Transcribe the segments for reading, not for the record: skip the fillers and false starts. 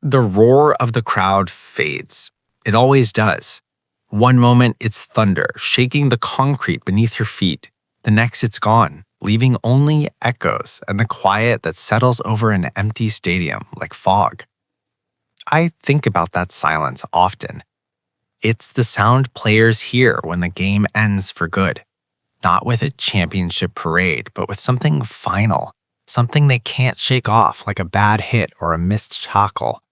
The roar of the crowd fades. It always does. One moment it's thunder, shaking the concrete beneath your feet. The next it's gone, leaving only echoes and the quiet that settles over an empty stadium like fog. I think about that silence often. It's the sound players hear when the game ends for good. Not with a championship parade, but with something final, something they can't shake off like a bad hit or a missed tackle.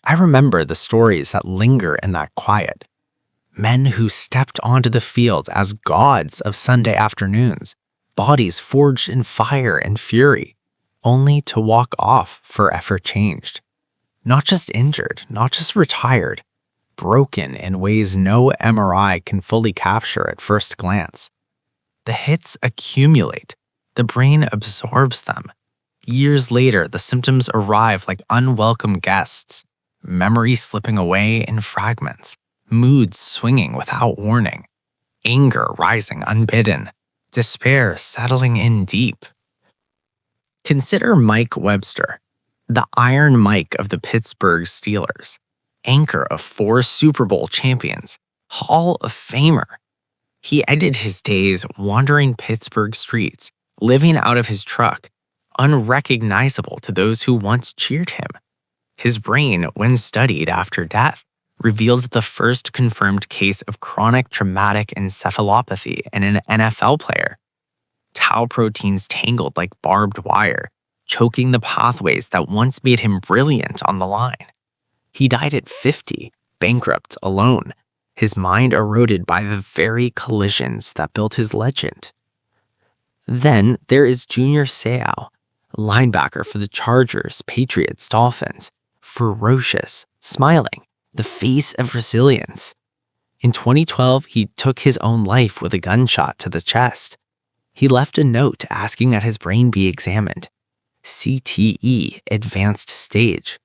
I remember the stories that linger in that quiet. Men who stepped onto the field as gods of Sunday afternoons, bodies forged in fire and fury, only to walk off forever changed. Not just injured, not just retired, broken in ways no MRI can fully capture at first glance. The hits accumulate. The brain absorbs them. Years later, the symptoms arrive like unwelcome guests, memory slipping away in fragments, moods swinging without warning, anger rising unbidden, despair settling in deep. Consider Mike Webster, the Iron Mike of the Pittsburgh Steelers, anchor of 4 Super Bowl champions, Hall of Famer. He ended his days wandering Pittsburgh streets, living out of his truck, unrecognizable to those who once cheered him. His brain, when studied after death, revealed the first confirmed case of chronic traumatic encephalopathy in an NFL player. Tau proteins tangled like barbed wire, choking the pathways that once made him brilliant on the line. He died at 50, bankrupt, alone, his mind eroded by the very collisions that built his legend. Then there is Junior Seau, linebacker for the Chargers, Patriots, Dolphins, ferocious, smiling, the face of resilience. In 2012, he took his own life with a gunshot to the chest. He left a note asking that his brain be examined. CTE, advanced stage.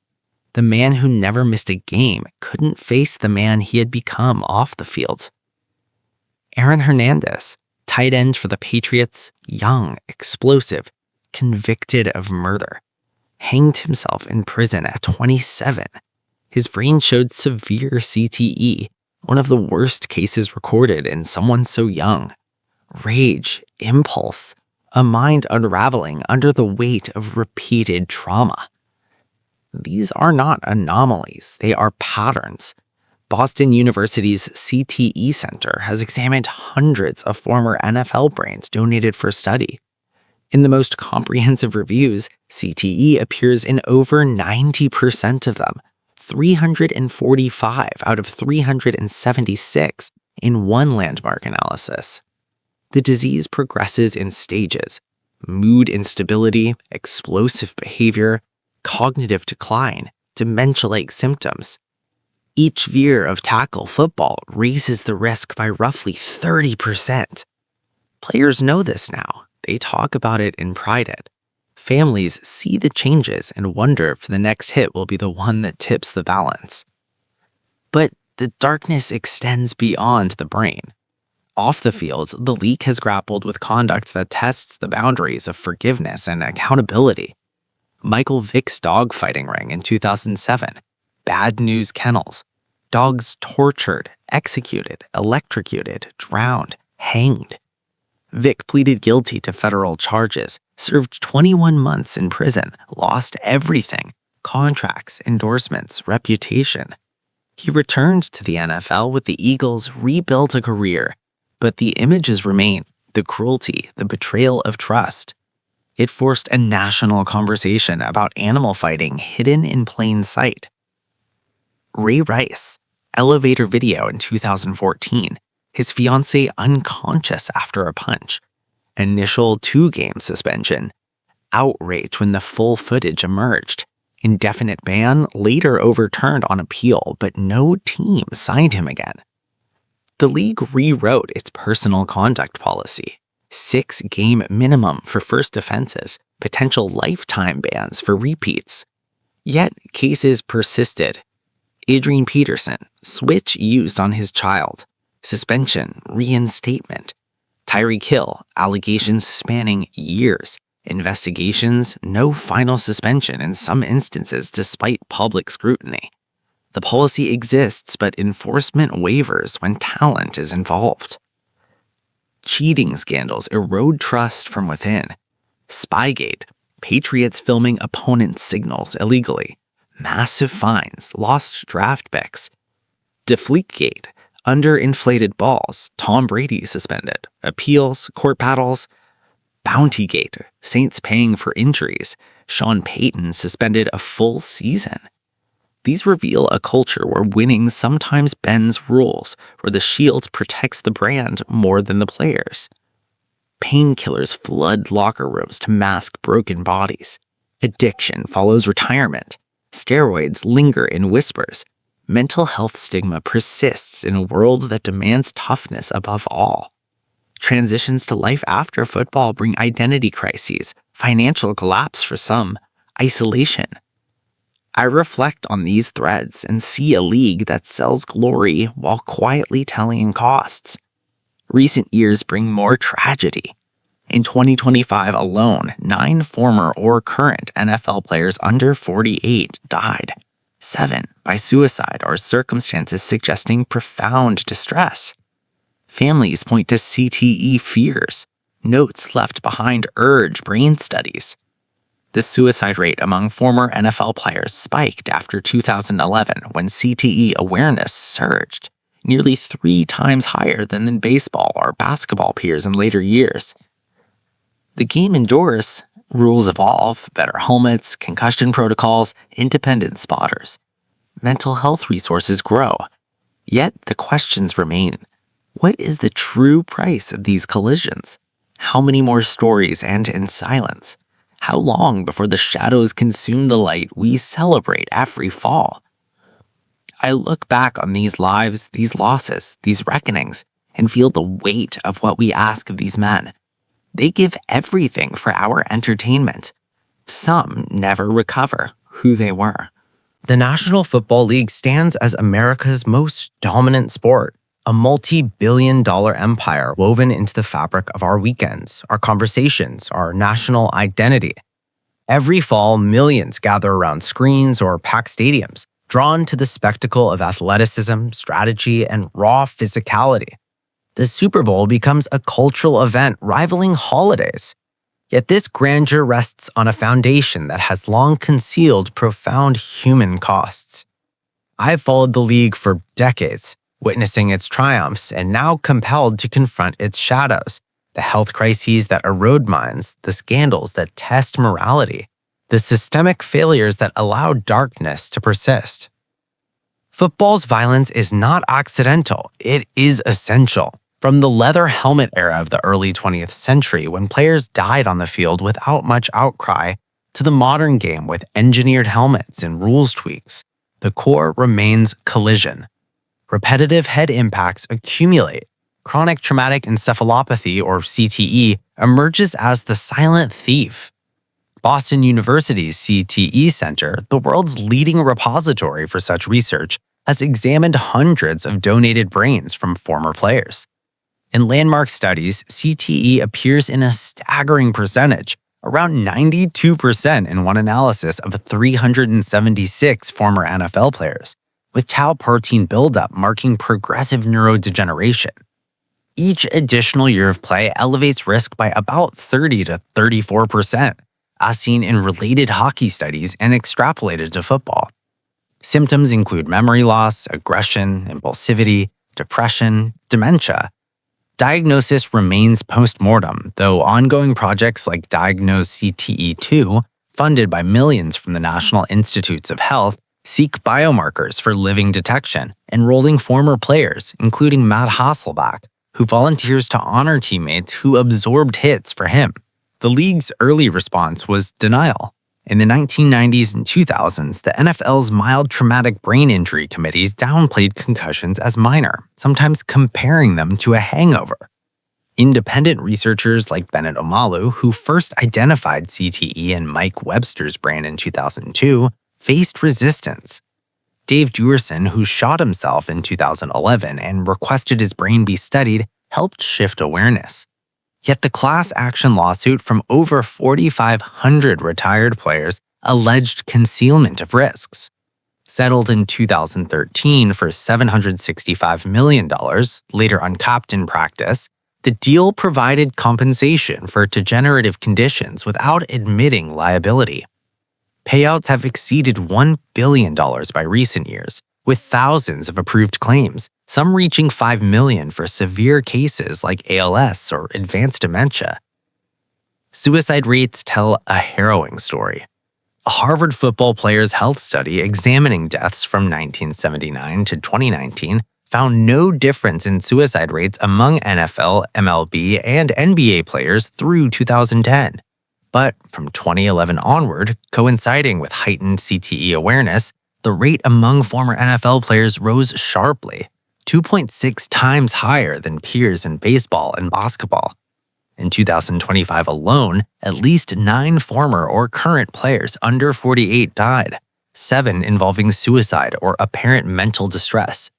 The man who never missed a game couldn't face the man he had become off the field. Aaron Hernandez, tight end for the Patriots, young, explosive, convicted of murder, hanged himself in prison at 27. His brain showed severe CTE, one of the worst cases recorded in someone so young. Rage, impulse, a mind unraveling under the weight of repeated trauma. These are not anomalies, they are patterns. Boston University's CTE Center has examined hundreds of former NFL brains donated for study. In the most comprehensive reviews, CTE appears in over 90% of them, 345 out of 376 in one landmark analysis. The disease progresses in stages: mood instability, explosive behavior, cognitive decline, dementia-like symptoms. Each year of tackle football raises the risk by roughly 30%. Players know this now. They talk about it in private. Families see the changes and wonder if the next hit will be the one that tips the balance. But the darkness extends beyond the brain. Off the field, the league has grappled with conduct that tests the boundaries of forgiveness and accountability. Michael Vick's dogfighting ring in 2007, Bad Newz Kennels, dogs tortured, executed, electrocuted, drowned, hanged. Vick pleaded guilty to federal charges, served 21 months in prison, lost everything: contracts, endorsements, reputation. He returned to the NFL with the Eagles, rebuilt a career, but the images remain: the cruelty, the betrayal of trust. It forced a national conversation about animal fighting hidden in plain sight. Ray Rice, elevator video in 2014, his fiancée unconscious after a punch, initial 2-game suspension, outrage when the full footage emerged, indefinite ban later overturned on appeal, but no team signed him again. The league rewrote its personal conduct policy. 6-game minimum for first offenses, potential lifetime bans for repeats. Yet cases persisted. Adrian Peterson, switch used on his child, suspension, reinstatement. Tyreek Hill, allegations spanning years, Investigations, no final suspension in some instances despite public scrutiny. The policy exists, but enforcement wavers when talent is involved. Cheating scandals erode trust from within. Spygate, Patriots filming opponents' signals illegally. Massive fines, lost draft picks. Deflategate, underinflated balls, Tom Brady suspended. Appeals, court battles. Bountygate, Saints paying for injuries. Sean Payton suspended a full season. These reveal a culture where winning sometimes bends rules, where the shield protects the brand more than the players. Painkillers flood locker rooms to mask broken bodies. Addiction follows retirement. Steroids linger in whispers. Mental health stigma persists in a world that demands toughness above all. Transitions to life after football bring identity crises, financial collapse for some, isolation. I reflect on these threads and see a league that sells glory while quietly tallying costs. Recent years bring more tragedy. In 2025 alone, 9 former or current NFL players under 48 died. 7 by suicide or circumstances suggesting profound distress. Families point to CTE fears. Notes left behind urge brain studies. The suicide rate among former NFL players spiked after 2011 when CTE awareness surged, nearly 3 times higher than in baseball or basketball peers in later years. The game endures, rules evolve, better helmets, concussion protocols, independent spotters. Mental health resources grow. Yet the questions remain. What is the true price of these collisions? How many more stories end in silence? How long before the shadows consume the light we celebrate every fall? I look back on these lives, these losses, these reckonings, and feel the weight of what we ask of these men. They give everything for our entertainment. Some never recover who they were. The National Football League stands as America's most dominant sport, a multi-billion-dollar empire woven into the fabric of our weekends, our conversations, our national identity. Every fall, millions gather around screens or pack stadiums, drawn to the spectacle of athleticism, strategy, and raw physicality. The Super Bowl becomes a cultural event rivaling holidays. Yet this grandeur rests on a foundation that has long concealed profound human costs. I've followed the league for decades, witnessing its triumphs and now compelled to confront its shadows, the health crises that erode minds, the scandals that test morality, the systemic failures that allow darkness to persist. Football's violence is not accidental, it is essential. From the leather helmet era of the early 20th century, when players died on the field without much outcry, to the modern game with engineered helmets and rules tweaks, the core remains collision. Repetitive head impacts accumulate. Chronic traumatic encephalopathy, or CTE, emerges as the silent thief. Boston University's CTE Center, the world's leading repository for such research, has examined hundreds of donated brains from former players. In landmark studies, CTE appears in a staggering percentage, around 92% in one analysis of 376 former NFL players, with tau protein buildup marking progressive neurodegeneration. Each additional year of play elevates risk by about 30 to 34%, as seen in related hockey studies and extrapolated to football. Symptoms include memory loss, aggression, impulsivity, depression, dementia. Diagnosis remains post-mortem, though ongoing projects like Diagnoses CTE2, funded by millions from the National Institutes of Health, seek biomarkers for living detection, enrolling former players, including Matt Hasselbeck, who volunteers to honor teammates who absorbed hits for him. The league's early response was denial. In the 1990s and 2000s, the NFL's Mild Traumatic Brain Injury Committee downplayed concussions as minor, sometimes comparing them to a hangover. Independent researchers like Bennett Omalu, who first identified CTE in Mike Webster's brain in 2002, faced resistance. Dave Jewerson, who shot himself in 2011 and requested his brain be studied, helped shift awareness. Yet the class action lawsuit from over 4,500 retired players alleged concealment of risks. Settled in 2013 for $765 million, later uncapped in practice, the deal provided compensation for degenerative conditions without admitting liability. Payouts have exceeded $1 billion by recent years, with thousands of approved claims, some reaching $5 million for severe cases like ALS or advanced dementia. Suicide rates tell a harrowing story. A Harvard football player's health study examining deaths from 1979 to 2019 found no difference in suicide rates among NFL, MLB, and NBA players through 2010. But from 2011 onward, coinciding with heightened CTE awareness, the rate among former NFL players rose sharply, 2.6 times higher than peers in baseball and basketball. In 2025 alone, at least 9 former or current players under 48 died, 7 involving suicide or apparent mental distress.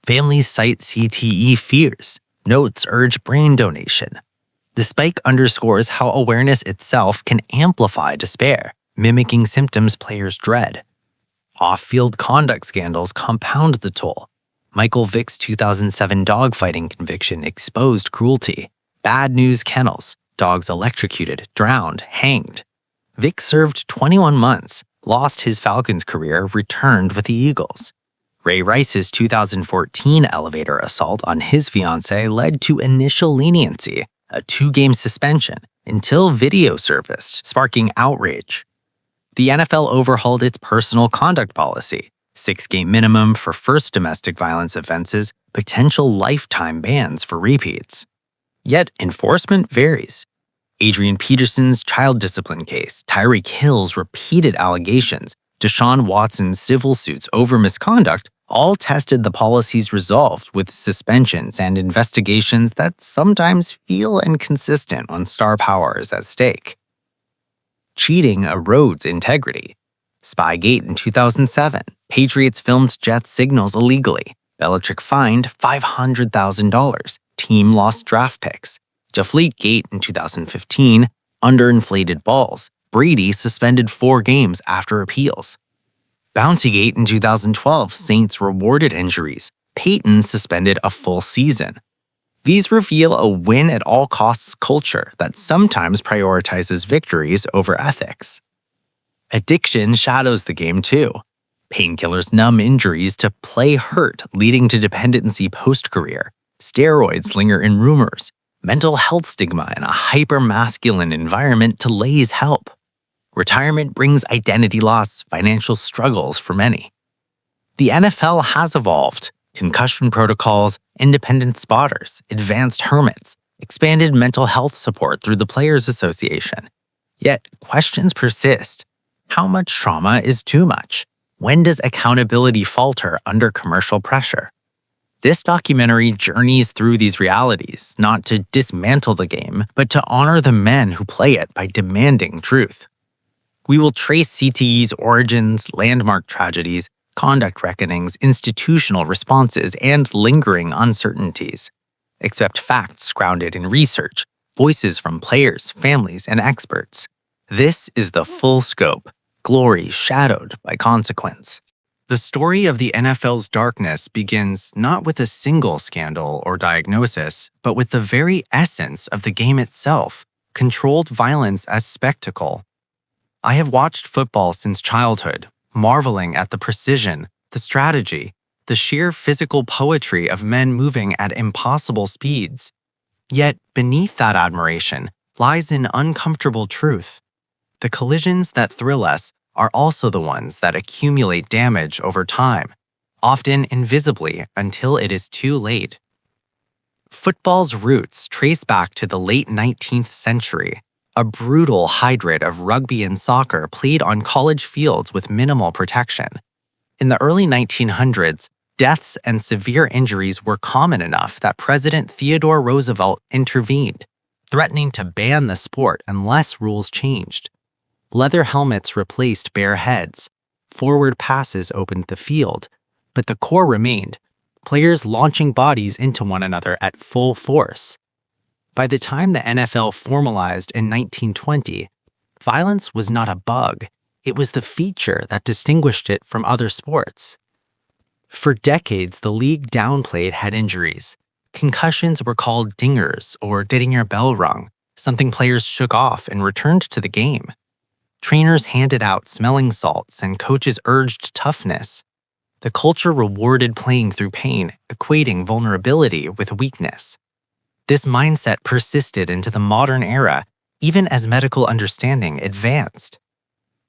Families cite CTE fears. Notes urge brain donation. The spike underscores how awareness itself can amplify despair, mimicking symptoms players dread. Off-field conduct scandals compound the toll. Michael Vick's 2007 dogfighting conviction exposed cruelty. Bad Newz Kennels, dogs electrocuted, drowned, hanged. Vick served 21 months, lost his Falcons career, returned with the Eagles. Ray Rice's 2014 elevator assault on his fiancée led to initial leniency, a 2-game suspension, until video surfaced, sparking outrage. The NFL overhauled its personal conduct policy, 6-game minimum for first domestic violence offenses, potential lifetime bans for repeats. Yet enforcement varies. Adrian Peterson's child discipline case, Tyreek Hill's repeated allegations, Deshaun Watson's civil suits over misconduct all tested the policy's resolve with suspensions and investigations that sometimes feel inconsistent when star power is at stake. Cheating erodes integrity. Spygate in 2007, Patriots filmed Jets signals illegally. Belichick fined $500,000. Team lost draft picks. Deflategate in 2015, underinflated balls. Brady suspended 4 games after appeals. Bountygate in 2012, Saints rewarded injuries. Peyton suspended a full season. These reveal a win-at-all-costs culture that sometimes prioritizes victories over ethics. Addiction shadows the game too. Painkillers numb injuries to play hurt, leading to dependency post-career. Steroids linger in rumors. Mental health stigma in a hyper-masculine environment delays help. Retirement brings identity loss, financial struggles for many. The NFL has evolved. Concussion protocols, independent spotters, advanced hermits, expanded mental health support through the Players Association. Yet, questions persist. How much trauma is too much? When does accountability falter under commercial pressure? This documentary journeys through these realities, not to dismantle the game, but to honor the men who play it by demanding truth. We will trace CTE's origins, landmark tragedies, conduct reckonings, institutional responses, and lingering uncertainties. Expect facts grounded in research, voices from players, families, and experts. This is the full scope, glory shadowed by consequence. The story of the NFL's darkness begins not with a single scandal or diagnosis, but with the very essence of the game itself, controlled violence as spectacle. I have watched football since childhood, marveling at the precision, the strategy, the sheer physical poetry of men moving at impossible speeds. Yet, beneath that admiration lies an uncomfortable truth. The collisions that thrill us are also the ones that accumulate damage over time, often invisibly until it is too late. Football's roots trace back to the late 19th century, a brutal hybrid of rugby and soccer played on college fields with minimal protection. In the early 1900s, deaths and severe injuries were common enough that President Theodore Roosevelt intervened, threatening to ban the sport unless rules changed. Leather helmets replaced bare heads. Forward passes opened the field, but the core remained, players launching bodies into one another at full force. By the time the NFL formalized in 1920, violence was not a bug, it was the feature that distinguished it from other sports. For decades, the league downplayed head injuries. Concussions were called dingers or getting your bell rung, something players shook off and returned to the game. Trainers handed out smelling salts and coaches urged toughness. The culture rewarded playing through pain, equating vulnerability with weakness. This mindset persisted into the modern era, even as medical understanding advanced.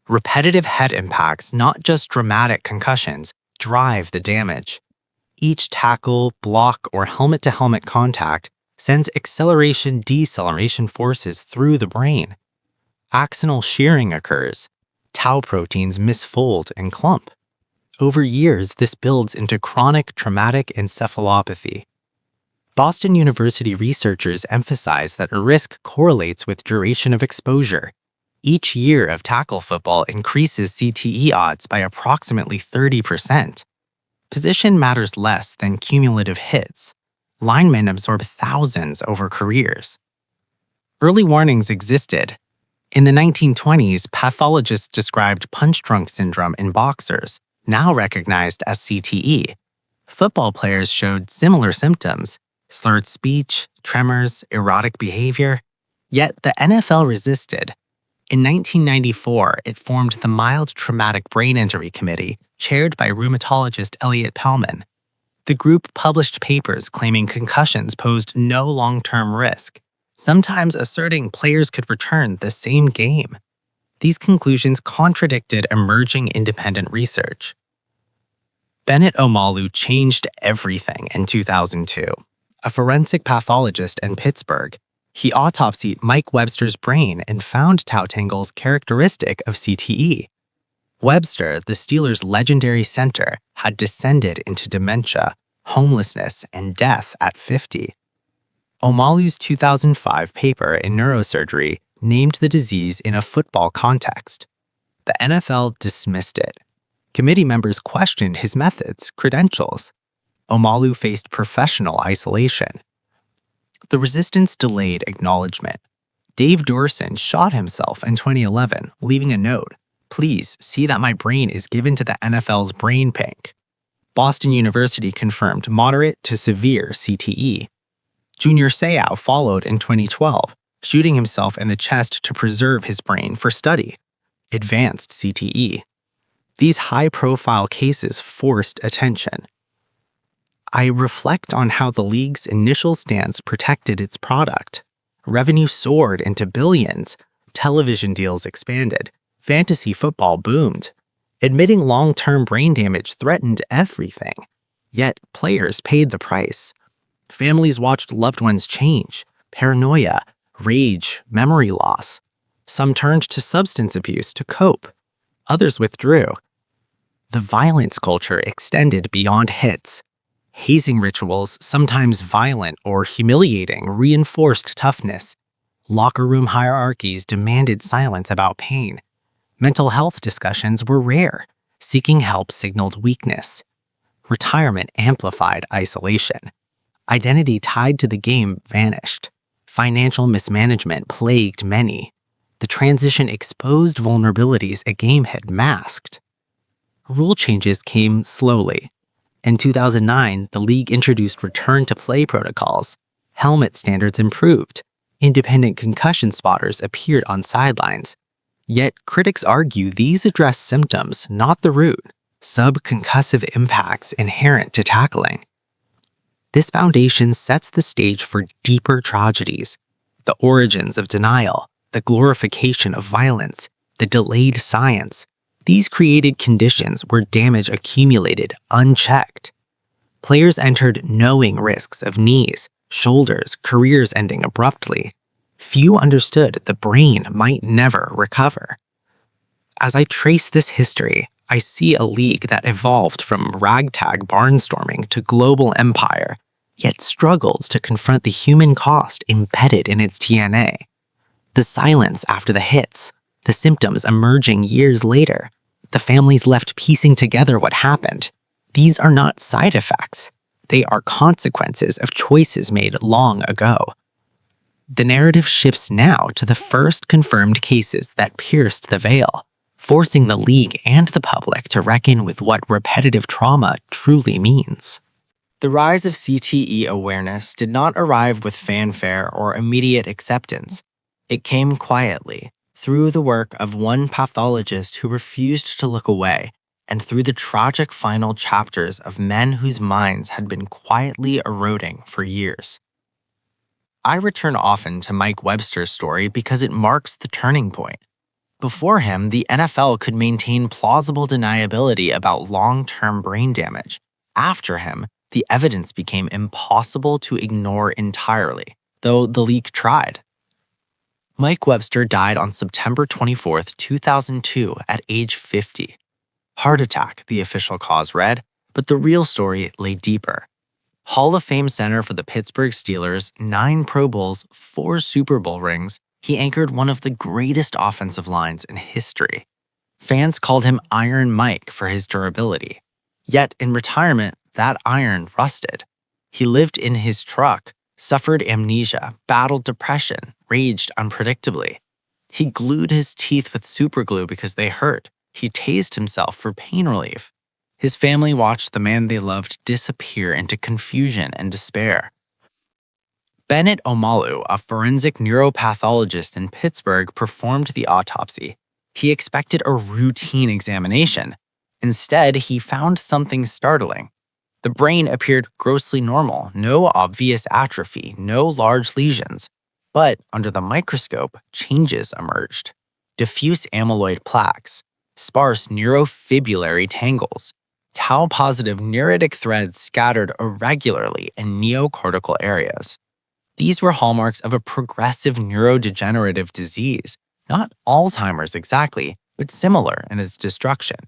Repetitive head impacts, not just dramatic concussions, drive the damage. Each tackle, block, or helmet-to-helmet contact sends acceleration-deceleration forces through the brain. Axonal shearing occurs. Tau proteins misfold and clump. Over years, this builds into chronic traumatic encephalopathy. Boston University researchers emphasize that a risk correlates with duration of exposure. Each year of tackle football increases CTE odds by approximately 30%. Position matters less than cumulative hits. Linemen absorb thousands over careers. Early warnings existed. In the 1920s, pathologists described punch-drunk syndrome in boxers, now recognized as CTE. Football players showed similar symptoms: slurred speech, tremors, erotic behavior. Yet the NFL resisted. In 1994, it formed the Mild Traumatic Brain Injury Committee, chaired by rheumatologist Elliot Pellman. The group published papers claiming concussions posed no long-term risk, sometimes asserting players could return the same game. These conclusions contradicted emerging independent research. Bennett Omalu changed everything in 2002. A forensic pathologist in Pittsburgh, he autopsied Mike Webster's brain and found tau tangles characteristic of CTE. Webster, the Steelers' legendary center, had descended into dementia, homelessness, and death at 50. Omalu's 2005 paper in neurosurgery named the disease in a football context. The NFL dismissed it. Committee members questioned his methods, credentials. Omalu faced professional isolation. The resistance delayed acknowledgement. Dave Dorson shot himself in 2011, leaving a note: "Please see that my brain is given to the NFL's brain bank." Boston University confirmed moderate to severe CTE. Junior Seau followed in 2012, shooting himself in the chest to preserve his brain for study. Advanced CTE. These high-profile cases forced attention. I reflect on how the league's initial stance protected its product. Revenue soared into billions. Television deals expanded. Fantasy football boomed. Admitting long-term brain damage threatened everything. Yet players paid the price. Families watched loved ones change. Paranoia, rage, memory loss. Some turned to substance abuse to cope. Others withdrew. The violence culture extended beyond hits. Hazing rituals, sometimes violent or humiliating, reinforced toughness. Locker room hierarchies demanded silence about pain. Mental health discussions were rare. Seeking help signaled weakness. Retirement amplified isolation. Identity tied to the game vanished. Financial mismanagement plagued many. The transition exposed vulnerabilities a game had masked. Rule changes came slowly. In 2009, the league introduced return-to-play protocols. Helmet standards improved. Independent concussion spotters appeared on sidelines. Yet, critics argue these address symptoms, not the root, subconcussive impacts inherent to tackling. This foundation sets the stage for deeper tragedies: the origins of denial, the glorification of violence, the delayed science. These created conditions where damage accumulated unchecked. Players entered knowing risks of knees, shoulders, careers ending abruptly. Few understood the brain might never recover. As I trace this history, I see a league that evolved from ragtag barnstorming to global empire, yet struggles to confront the human cost embedded in its DNA. The silence after the hits, the symptoms emerging years later, the families left piecing together what happened. These are not side effects. They are consequences of choices made long ago. The narrative shifts now to the first confirmed cases that pierced the veil, forcing the league and the public to reckon with what repetitive trauma truly means. The rise of CTE awareness did not arrive with fanfare or immediate acceptance. It came quietly, through the work of one pathologist who refused to look away, and through the tragic final chapters of men whose minds had been quietly eroding for years. I return often to Mike Webster's story because it marks the turning point. Before him, the NFL could maintain plausible deniability about long-term brain damage. After him, the evidence became impossible to ignore entirely, though the league tried. Mike Webster died on September 24, 2002, at age 50. Heart attack, the official cause read, but the real story lay deeper. Hall of Fame center for the Pittsburgh Steelers, 9 Pro Bowls, 4 Super Bowl rings, he anchored one of the greatest offensive lines in history. Fans called him Iron Mike for his durability. Yet in retirement, that iron rusted. He lived in his truck, suffered amnesia, battled depression, raged unpredictably. He glued his teeth with superglue because they hurt. He tased himself for pain relief. His family watched the man they loved disappear into confusion and despair. Bennett Omalu, a forensic neuropathologist in Pittsburgh, performed the autopsy. He expected a routine examination. Instead, he found something startling. The brain appeared grossly normal, no obvious atrophy, no large lesions. But under the microscope, changes emerged. Diffuse amyloid plaques, sparse neurofibrillary tangles, tau-positive neuritic threads scattered irregularly in neocortical areas. These were hallmarks of a progressive neurodegenerative disease, not Alzheimer's exactly, but similar in its destruction.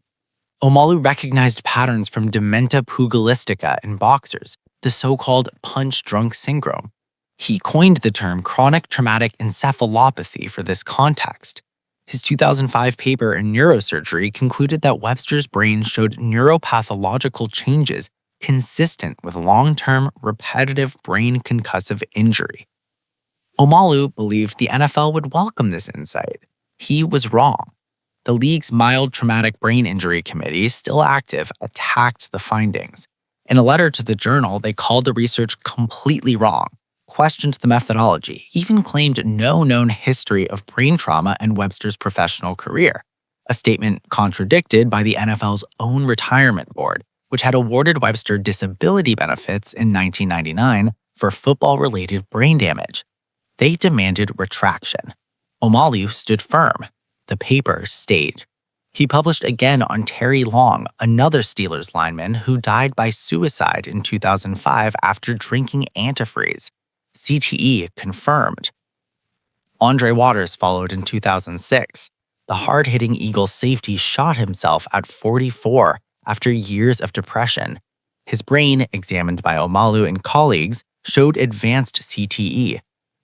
Omalu recognized patterns from dementa pugilistica in boxers, the so-called punch-drunk syndrome. He coined the term chronic traumatic encephalopathy for this context. His 2005 paper in neurosurgery concluded that Webster's brain showed neuropathological changes consistent with long-term repetitive brain concussive injury. Omalu believed the NFL would welcome this insight. He was wrong. The league's mild traumatic brain injury committee, still active, attacked the findings. In a letter to the Journal, they called the research completely wrong, questioned the methodology, even claimed no known history of brain trauma in Webster's professional career, a statement contradicted by the NFL's own retirement board, which had awarded Webster disability benefits in 1999 for football-related brain damage. They demanded retraction. Omalu stood firm. The paper stayed. He published again on Terry Long, another Steelers lineman who died by suicide in 2005 after drinking antifreeze. CTE confirmed. Andre Waters followed in 2006. The hard-hitting Eagles safety shot himself at 44 after years of depression. His brain, examined by Omalu and colleagues, showed advanced CTE.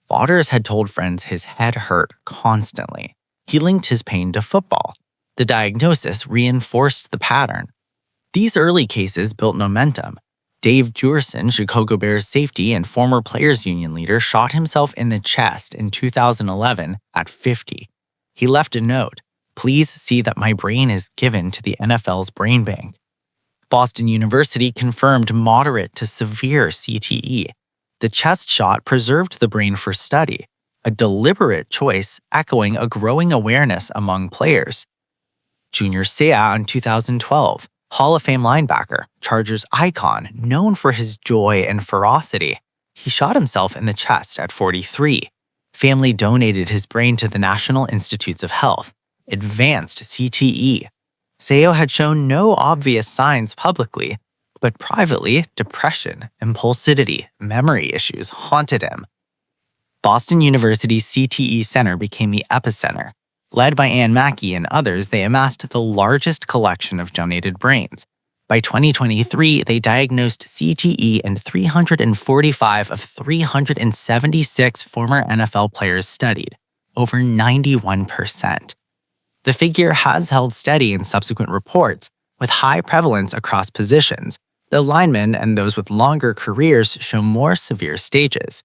Waters had told friends his head hurt constantly. He linked his pain to football. The diagnosis reinforced the pattern. These early cases built momentum. Dave Jurson, Chicago Bears safety and former Players Union leader, shot himself in the chest in 2011 at 50. He left a note, "Please see that my brain is given to the NFL's brain bank." Boston University confirmed moderate to severe CTE. The chest shot preserved the brain for study, a deliberate choice echoing a growing awareness among players. Junior Seau in 2012, Hall of Fame linebacker, Chargers icon, known for his joy and ferocity. He shot himself in the chest at 43. Family donated his brain to the National Institutes of Health. Advanced CTE. Seau had shown no obvious signs publicly, but privately, depression, impulsivity, memory issues haunted him. Boston University's CTE Center became the epicenter. Led by Ann Mackey and others, they amassed the largest collection of donated brains. By 2023, they diagnosed CTE in 345 of 376 former NFL players studied, over 91%. The figure has held steady in subsequent reports, with high prevalence across positions, though linemen and those with longer careers show more severe stages.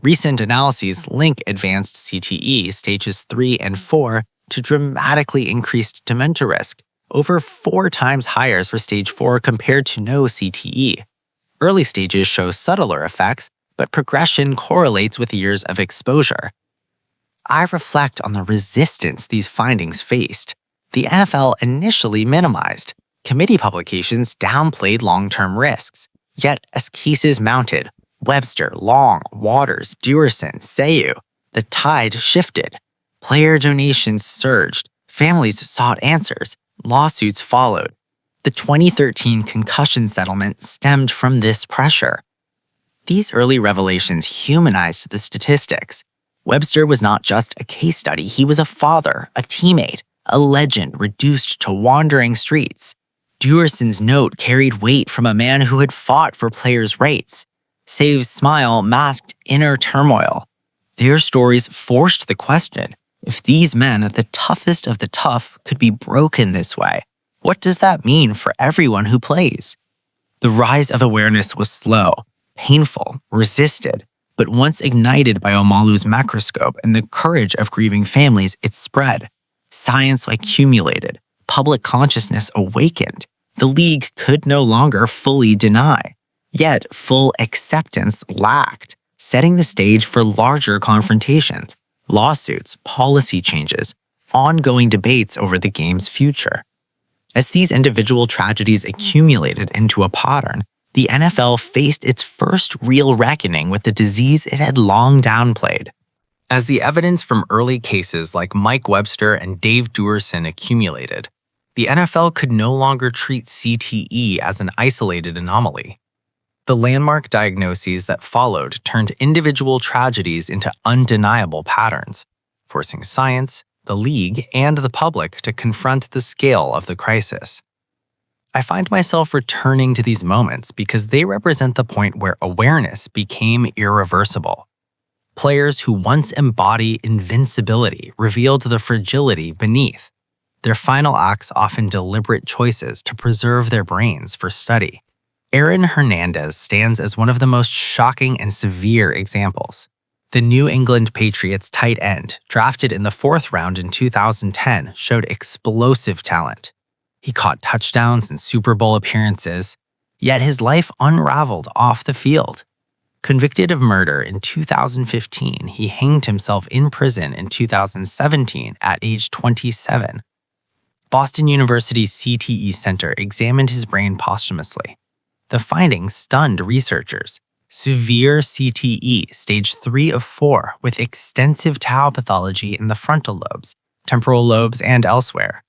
Recent analyses link advanced CTE stages 3 and 4 to dramatically increased dementia risk, over 4 times higher for stage 4 compared to no CTE. Early stages show subtler effects, but progression correlates with years of exposure. I reflect on the resistance these findings faced. The NFL initially minimized. Committee publications downplayed long-term risks. Yet, as cases mounted, Webster, Long, Waters, Dewerson, Sayu, the tide shifted. Player donations surged. Families sought answers. Lawsuits followed. The 2013 concussion settlement stemmed from this pressure. These early revelations humanized the statistics. Webster was not just a case study, he was a father, a teammate, a legend reduced to wandering streets. Dewerson's note carried weight from a man who had fought for players' rights. Sayu's smile masked inner turmoil. Their stories forced the question, if these men, the toughest of the tough, could be broken this way, what does that mean for everyone who plays? The rise of awareness was slow, painful, resisted, but once ignited by Omalu's microscope and the courage of grieving families, it spread. Science accumulated. Public consciousness awakened. The league could no longer fully deny. Yet, full acceptance lacked, setting the stage for larger confrontations, lawsuits, policy changes, ongoing debates over the game's future. As these individual tragedies accumulated into a pattern, the NFL faced its first real reckoning with the disease it had long downplayed. As the evidence from early cases like Mike Webster and Dave Dewerson accumulated, the NFL could no longer treat CTE as an isolated anomaly. The landmark diagnoses that followed turned individual tragedies into undeniable patterns, forcing science, the league, and the public to confront the scale of the crisis. I find myself returning to these moments because they represent the point where awareness became irreversible. Players who once embodied invincibility revealed the fragility beneath. Their final acts often deliberate choices to preserve their brains for study. Aaron Hernandez stands as one of the most shocking and severe examples. The New England Patriots tight end, drafted in the 4th round in 2010, showed explosive talent. He caught touchdowns in Super Bowl appearances, yet his life unraveled off the field. Convicted of murder in 2015, he hanged himself in prison in 2017 at age 27. Boston University's CTE Center examined his brain posthumously. The findings stunned researchers. Severe CTE, stage 3 of 4, with extensive tau pathology in the frontal lobes, temporal lobes, and elsewhere.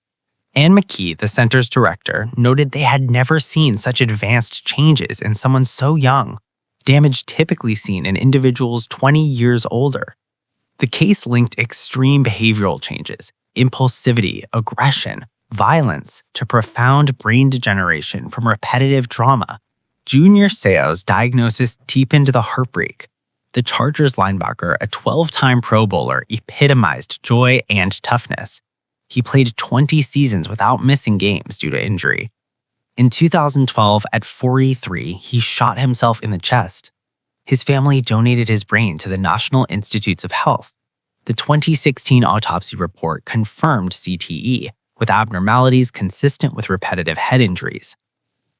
Ann McKee, the center's director, noted they had never seen such advanced changes in someone so young, damage typically seen in individuals 20 years older. The case linked extreme behavioral changes, impulsivity, aggression, violence, to profound brain degeneration from repetitive trauma. Junior Seau's diagnosis deepened the heartbreak. The Chargers linebacker, a 12-time Pro Bowler, epitomized joy and toughness. He played 20 seasons without missing games due to injury. In 2012, at 43, he shot himself in the chest. His family donated his brain to the National Institutes of Health. The 2016 autopsy report confirmed CTE, with abnormalities consistent with repetitive head injuries.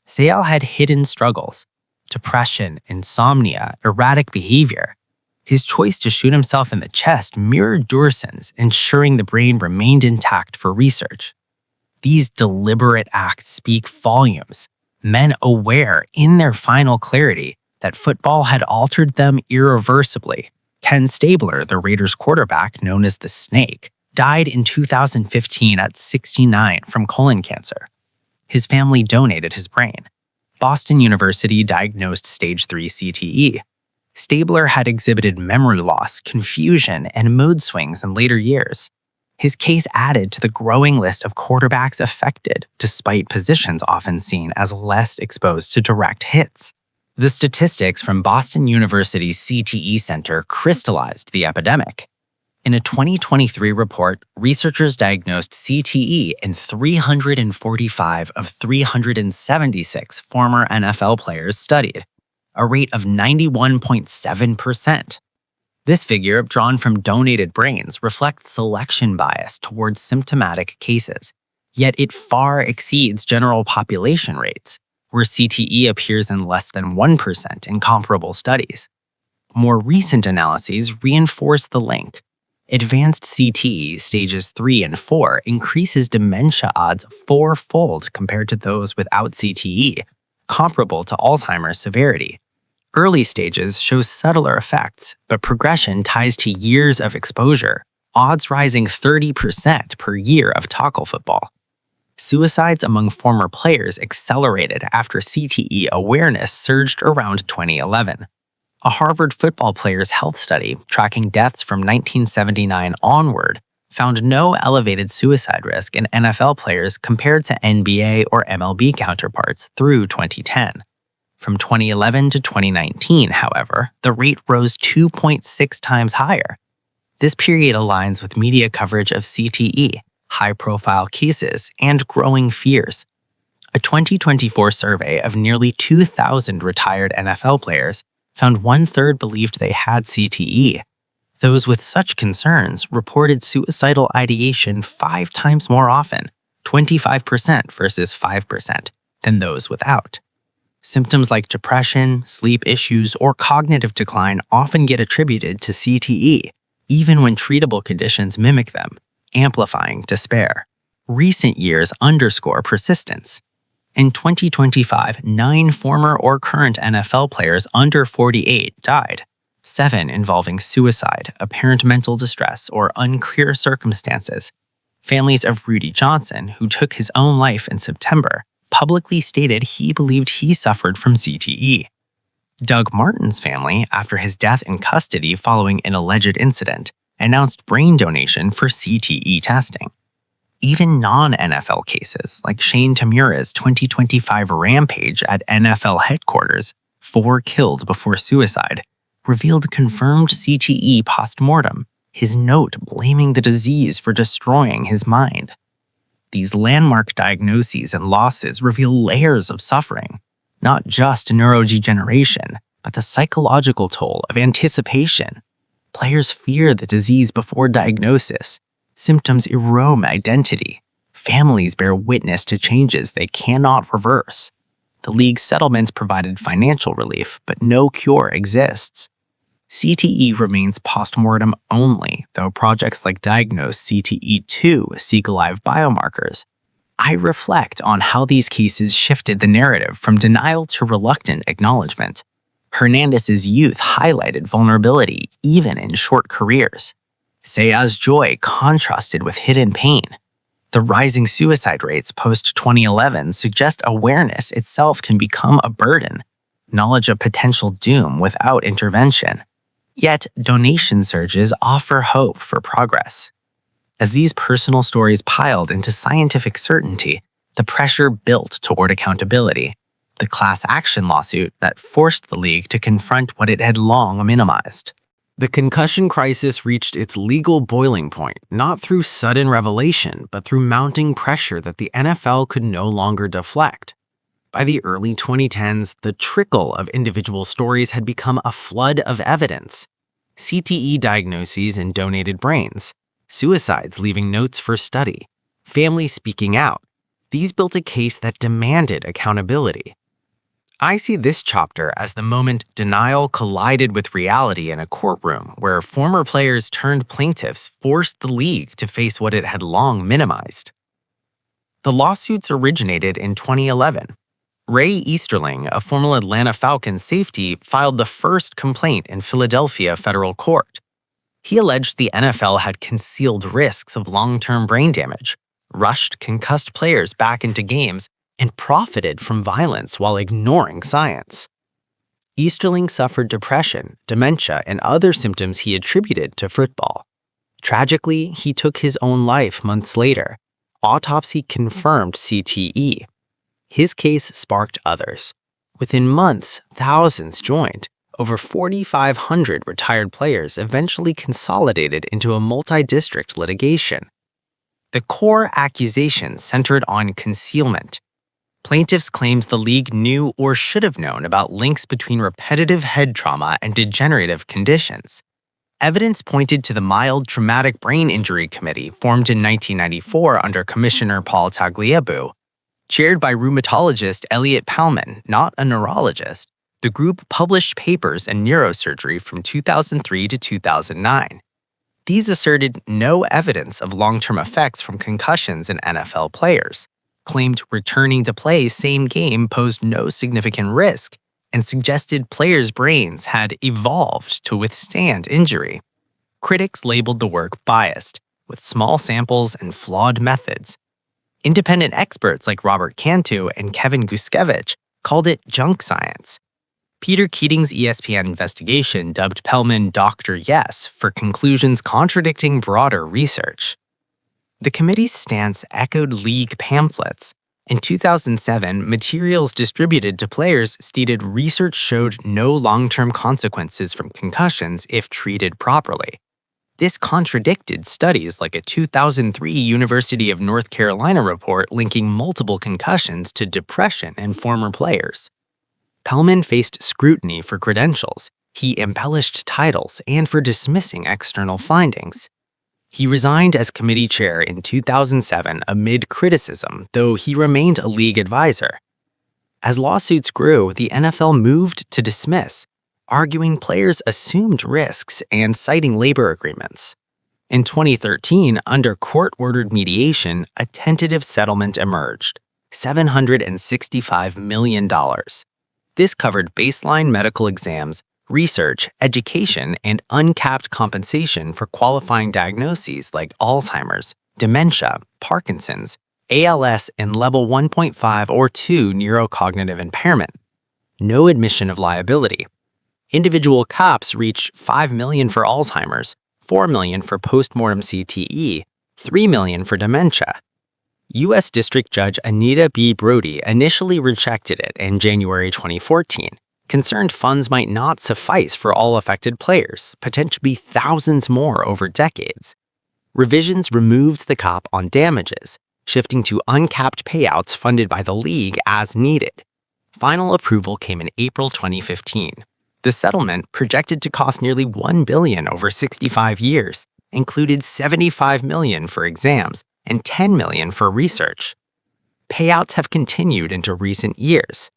Seau had hidden struggles: depression, insomnia, erratic behavior. His choice to shoot himself in the chest mirrored Dewerson's, ensuring the brain remained intact for research. These deliberate acts speak volumes, men aware in their final clarity that football had altered them irreversibly. Ken Stabler, the Raiders quarterback known as the Snake, died in 2015 at 69 from colon cancer. His family donated his brain. Boston University diagnosed stage 3 CTE. Stabler had exhibited memory loss, confusion, and mood swings in later years. His case added to the growing list of quarterbacks affected, despite positions often seen as less exposed to direct hits. The statistics from Boston University's CTE Center crystallized the epidemic. In a 2023 report, researchers diagnosed CTE in 345 of 376 former NFL players studied, a rate of 91.7%. This figure, drawn from donated brains, reflects selection bias towards symptomatic cases, yet it far exceeds general population rates, where CTE appears in less than 1% in comparable studies. More recent analyses reinforce the link. Advanced CTE stages 3 and 4 increases dementia odds fourfold compared to those without CTE, comparable to Alzheimer's severity. Early stages show subtler effects, but progression ties to years of exposure, odds rising 30% per year of tackle football. Suicides among former players accelerated after CTE awareness surged around 2011. A Harvard football players' health study tracking deaths from 1979 onward found no elevated suicide risk in NFL players compared to NBA or MLB counterparts through 2010. From 2011 to 2019, however, the rate rose 2.6 times higher. This period aligns with media coverage of CTE, high-profile cases, and growing fears. A 2024 survey of nearly 2,000 retired NFL players found one-third believed they had CTE. Those with such concerns reported suicidal ideation 5 times more often, 25% versus 5%, than those without. Symptoms like depression, sleep issues, or cognitive decline often get attributed to CTE, even when treatable conditions mimic them, amplifying despair. Recent years underscore persistence. In 2025, 9 former or current NFL players under 48 died, 7 involving suicide, apparent mental distress, or unclear circumstances. Families of Rudy Johnson, who took his own life in September, publicly stated he believed he suffered from CTE. Doug Martin's family, after his death in custody following an alleged incident, announced brain donation for CTE testing. Even non-NFL cases, like Shane Tamura's 2025 rampage at NFL headquarters, 4 killed before suicide, revealed confirmed CTE post-mortem, his note blaming the disease for destroying his mind. These landmark diagnoses and losses reveal layers of suffering, not just neurodegeneration, but the psychological toll of anticipation. Players fear the disease before diagnosis. Symptoms erode identity. Families bear witness to changes they cannot reverse. The league's settlements provided financial relief, but no cure exists. CTE remains postmortem only, though projects like Diagnose CTE2 seek live biomarkers. I reflect on how these cases shifted the narrative from denial to reluctant acknowledgement. Hernandez's youth highlighted vulnerability even in short careers. Sea's joy contrasted with hidden pain. The rising suicide rates post-2011 suggest awareness itself can become a burden, knowledge of potential doom without intervention. Yet, donation surges offer hope for progress. As these personal stories piled into scientific certainty, the pressure built toward accountability, the class action lawsuit that forced the league to confront what it had long minimized. The concussion crisis reached its legal boiling point, not through sudden revelation, but through mounting pressure that the NFL could no longer deflect. By the early 2010s, the trickle of individual stories had become a flood of evidence. CTE diagnoses in donated brains, suicides leaving notes for study, families speaking out. These built a case that demanded accountability. I see this chapter as the moment denial collided with reality in a courtroom where former players turned plaintiffs forced the league to face what it had long minimized. The lawsuits originated in 2011. Ray Easterling, a former Atlanta Falcons safety, filed the first complaint in Philadelphia federal court. He alleged the NFL had concealed risks of long-term brain damage, rushed concussed players back into games, and profited from violence while ignoring science. Easterling suffered depression, dementia, and other symptoms he attributed to football. Tragically, he took his own life months later. Autopsy confirmed CTE. His case sparked others. Within months, thousands joined. Over 4,500 retired players eventually consolidated into a multi-district litigation. The core accusation centered on concealment. Plaintiffs claims the league knew or should have known about links between repetitive head trauma and degenerative conditions. Evidence pointed to the Mild Traumatic Brain Injury Committee formed in 1994 under Commissioner Paul Tagliabue. Chaired by rheumatologist Elliot Palman, not a neurologist, the group published papers in neurosurgery from 2003 to 2009. These asserted no evidence of long-term effects from concussions in NFL players, claimed returning to play same game posed no significant risk, and suggested players' brains had evolved to withstand injury. Critics labeled the work biased, with small samples and flawed methods. Independent experts like Robert Cantu and Kevin Guskevich called it junk science. Peter Keating's ESPN investigation dubbed Pelman Dr. Yes for conclusions contradicting broader research. The committee's stance echoed league pamphlets. In 2007, materials distributed to players stated research showed no long-term consequences from concussions if treated properly. This contradicted studies like a 2003 University of North Carolina report linking multiple concussions to depression in former players. Pelman faced scrutiny for credentials. He embellished titles and for dismissing external findings. He resigned as committee chair in 2007 amid criticism, though he remained a league advisor. As lawsuits grew, the NFL moved to dismiss, arguing players assumed risks and citing labor agreements. In 2013, under court-ordered mediation, a tentative settlement emerged, $765 million. This covered baseline medical exams, research, education, and uncapped compensation for qualifying diagnoses like Alzheimer's, dementia, Parkinson's, ALS, and level 1.5 or 2 neurocognitive impairment. No admission of liability. Individual caps reach $5 million for Alzheimer's, $4 million for postmortem CTE, $3 million for dementia. U.S. District Judge Anita B. Brody initially rejected it in January 2014, concerned funds might not suffice for all affected players, potentially thousands more over decades. Revisions removed the cap on damages, shifting to uncapped payouts funded by the league as needed. Final approval came in April 2015. The settlement, projected to cost nearly $1 billion over 65 years, included $75 million for exams and $10 million for research. Payouts have continued into recent years.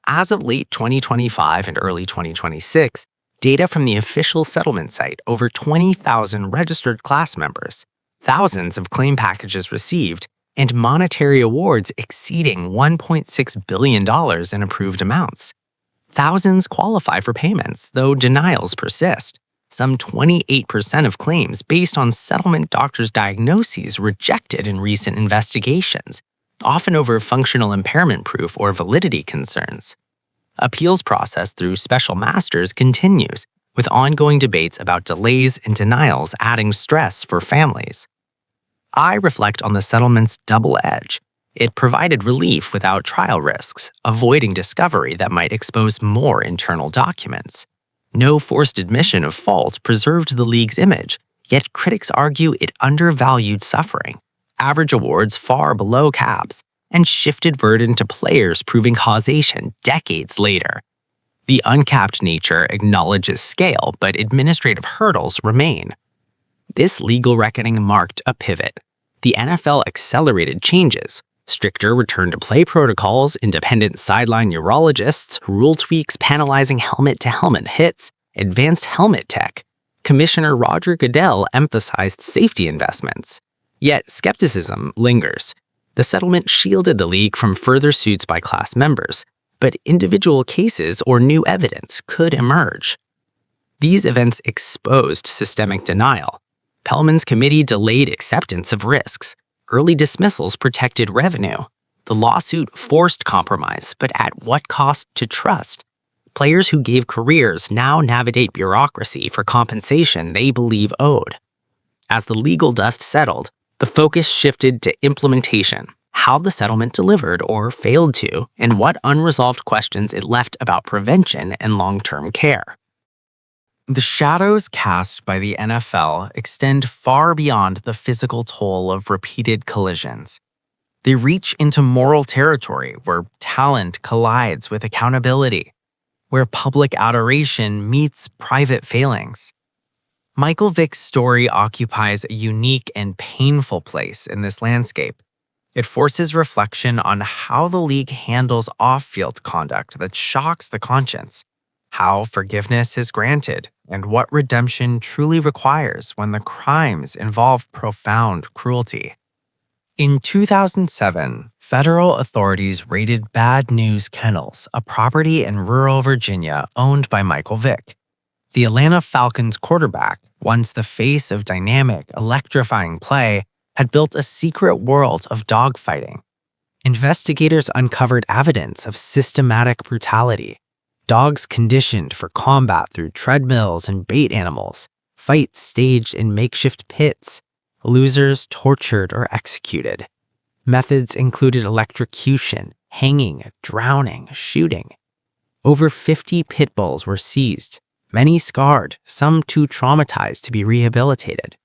As of late 2025 and early 2026, data from the official settlement site, over 20,000 registered class members, thousands of claim packages received, and monetary awards exceeding $1.6 billion in approved amounts. Thousands qualify for payments, though denials persist. Some 28% of claims based on settlement doctors' diagnoses rejected in recent investigations, often over functional impairment proof or validity concerns. Appeals process through special masters continues, with ongoing debates about delays and denials adding stress for families. I reflect on the settlement's double edge. It provided relief without trial risks, avoiding discovery that might expose more internal documents. No forced admission of fault preserved the league's image, yet critics argue it undervalued suffering, average awards far below caps, and shifted burden to players proving causation decades later. The uncapped nature acknowledges scale, but administrative hurdles remain. This legal reckoning marked a pivot. The NFL accelerated changes, stricter return-to-play protocols, independent sideline neurologists, rule tweaks penalizing helmet-to-helmet hits, advanced helmet tech. Commissioner Roger Goodell emphasized safety investments. Yet skepticism lingers. The settlement shielded the league from further suits by class members, but individual cases or new evidence could emerge. These events exposed systemic denial. Pelman's committee delayed acceptance of risks. Early dismissals protected revenue. The lawsuit forced compromise, but at what cost to trust? Players who gave careers now navigate bureaucracy for compensation they believe owed. As the legal dust settled, the focus shifted to implementation, how the settlement delivered or failed to, and what unresolved questions it left about prevention and long-term care. The shadows cast by the NFL extend far beyond the physical toll of repeated collisions. They reach into moral territory where talent collides with accountability, where public adoration meets private failings. Michael Vick's story occupies a unique and painful place in this landscape. It forces reflection on how the league handles off-field conduct that shocks the conscience, how forgiveness is granted, and what redemption truly requires when the crimes involve profound cruelty. In 2007, federal authorities raided Bad Newz Kennels, a property in rural Virginia owned by Michael Vick. The Atlanta Falcons quarterback, once the face of dynamic, electrifying play, had built a secret world of dogfighting. Investigators uncovered evidence of systematic brutality. Dogs conditioned for combat through treadmills and bait animals, fights staged in makeshift pits, losers tortured or executed. Methods included electrocution, hanging, drowning, shooting. Over 50 pit bulls were seized, many scarred, some too traumatized to be rehabilitated.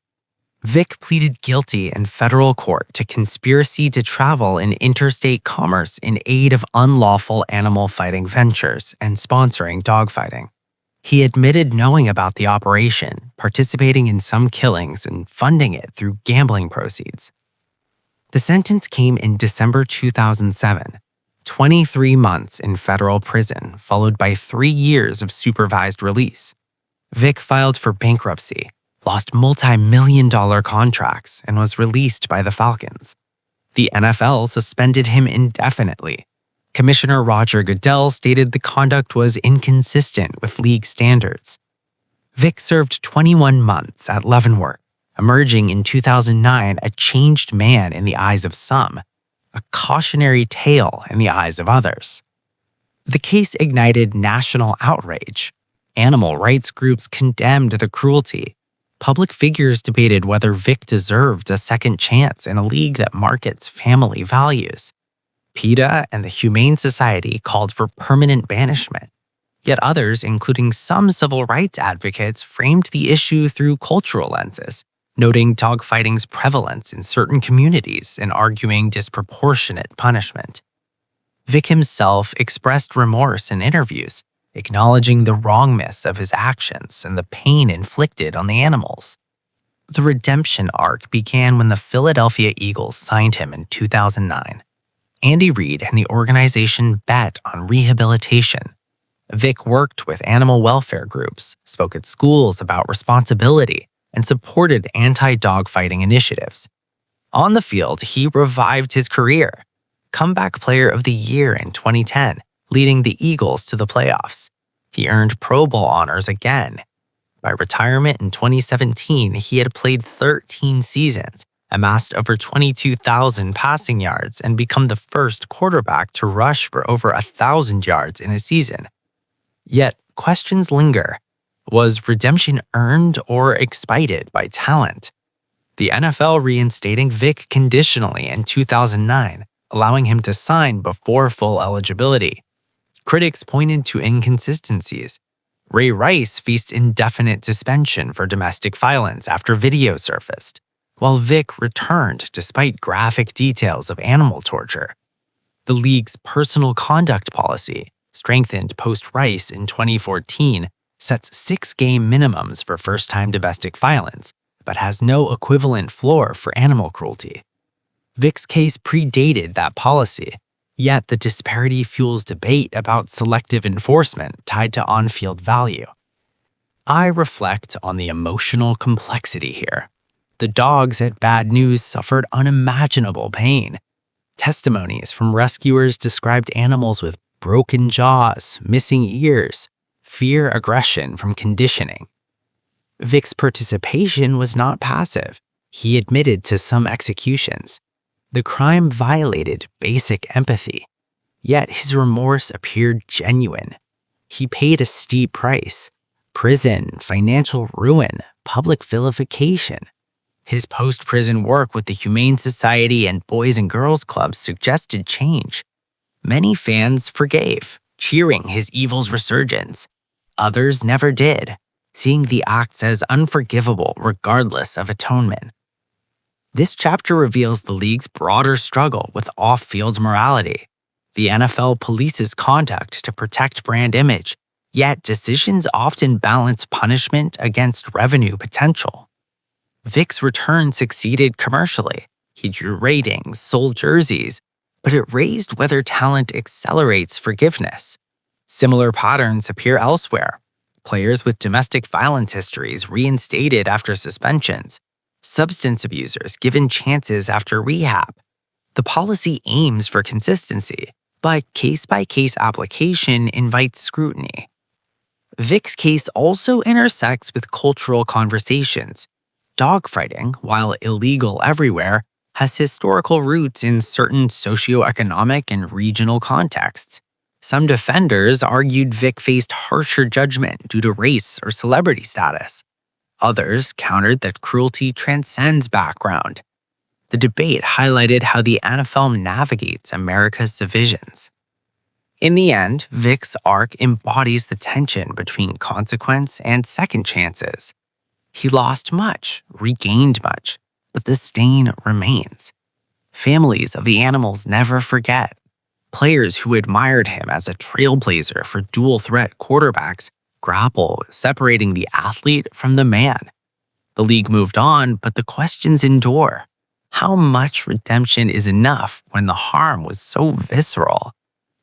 Vick pleaded guilty in federal court to conspiracy to travel in interstate commerce in aid of unlawful animal fighting ventures and sponsoring dogfighting. He admitted knowing about the operation, participating in some killings, and funding it through gambling proceeds. The sentence came in December 2007, 23 months in federal prison, followed by 3 years of supervised release. Vick filed for bankruptcy, lost multi-million-dollar contracts, and was released by the Falcons. The NFL suspended him indefinitely. Commissioner Roger Goodell stated the conduct was inconsistent with league standards. Vick served 21 months at Leavenworth, emerging in 2009 a changed man in the eyes of some, a cautionary tale in the eyes of others. The case ignited national outrage. Animal rights groups condemned the cruelty. Public figures debated whether Vick deserved a second chance in a league that markets family values. PETA and the Humane Society called for permanent banishment. Yet others, including some civil rights advocates, framed the issue through cultural lenses, noting dogfighting's prevalence in certain communities and arguing disproportionate punishment. Vick himself expressed remorse in interviews, acknowledging the wrongness of his actions and the pain inflicted on the animals. The redemption arc began when the Philadelphia Eagles signed him in 2009. Andy Reid and the organization bet on rehabilitation. Vick worked with animal welfare groups, spoke at schools about responsibility, and supported anti-dogfighting initiatives. On the field, he revived his career. Comeback Player of the Year in 2010, leading the Eagles to the playoffs. He earned Pro Bowl honors again. By retirement in 2017, he had played 13 seasons, amassed over 22,000 passing yards, and become the first quarterback to rush for over 1,000 yards in a season. Yet, questions linger. Was redemption earned or expited by talent? The NFL reinstating Vick conditionally in 2009, allowing him to sign before full eligibility. Critics pointed to inconsistencies. Ray Rice faced indefinite suspension for domestic violence after video surfaced, while Vick returned despite graphic details of animal torture. The league's personal conduct policy, strengthened post-Rice in 2014, sets 6-game minimums for first-time domestic violence, but has no equivalent floor for animal cruelty. Vick's case predated that policy, yet the disparity fuels debate about selective enforcement tied to on-field value. I reflect on the emotional complexity here. The dogs at Bad Newz suffered unimaginable pain. Testimonies from rescuers described animals with broken jaws, missing ears, fear aggression from conditioning. Vick's participation was not passive. He admitted to some executions. The crime violated basic empathy, yet his remorse appeared genuine. He paid a steep price: prison, financial ruin, public vilification. His post-prison work with the Humane Society and Boys and Girls Clubs suggested change. Many fans forgave, cheering his evil's resurgence. Others never did, seeing the acts as unforgivable regardless of atonement. This chapter reveals the league's broader struggle with off-field morality. The NFL polices conduct to protect brand image, Yet decisions often balance punishment against revenue potential. Vick's return succeeded commercially. He drew ratings, sold jerseys, but it raised whether talent accelerates forgiveness. Similar patterns appear elsewhere. Players with domestic violence histories reinstated after suspensions. Substance abusers given chances after rehab. The policy aims for consistency, but case-by-case application invites scrutiny. Vick's case also intersects with cultural conversations. Dogfighting, while illegal everywhere, has historical roots in certain socioeconomic and regional contexts. Some defenders argued Vick faced harsher judgment due to race or celebrity status. Others countered that cruelty transcends background. The debate highlighted how the NFL navigates America's divisions. In the end, Vick's arc embodies the tension between consequence and second chances. He lost much, regained much, but the stain remains. Families of the animals never forget. Players who admired him as a trailblazer for dual-threat quarterbacks grapple with separating the athlete from the man. The league moved on, but the questions endure. How much redemption is enough when the harm was so visceral?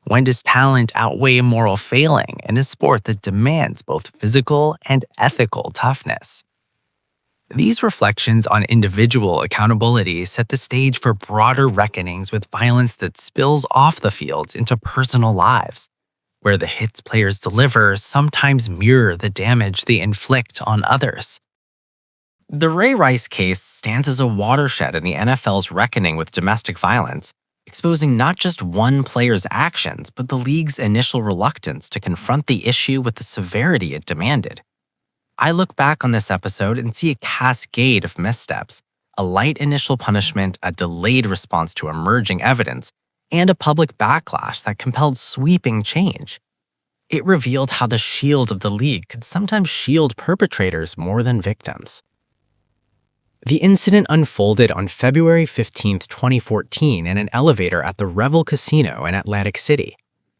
When does talent outweigh moral failing in a sport that demands both physical and ethical toughness? These reflections on individual accountability set the stage for broader reckonings with violence that spills off the fields into personal lives, where the hits players deliver sometimes mirror the damage they inflict on others. The Ray Rice case stands as a watershed in the NFL's reckoning with domestic violence, exposing not just one player's actions, but the league's initial reluctance to confront the issue with the severity it demanded. I look back on this episode and see a cascade of missteps, a light initial punishment, a delayed response to emerging evidence, and a public backlash that compelled sweeping change. It revealed how the shield of the league could sometimes shield perpetrators more than victims. The incident unfolded on February 15, 2014 in an elevator at the Revel Casino in Atlantic City.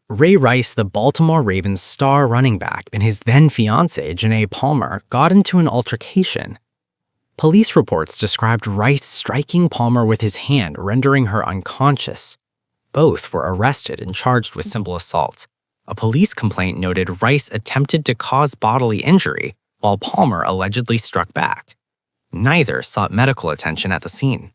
Ray Rice, the Baltimore Ravens star running back, and his then-fiancée, Janae Palmer, got into an altercation. Police reports described Rice striking Palmer with his hand, rendering her unconscious. Both were arrested and charged with simple assault. A police complaint noted Rice attempted to cause bodily injury, while Palmer allegedly struck back. Neither sought medical attention at the scene.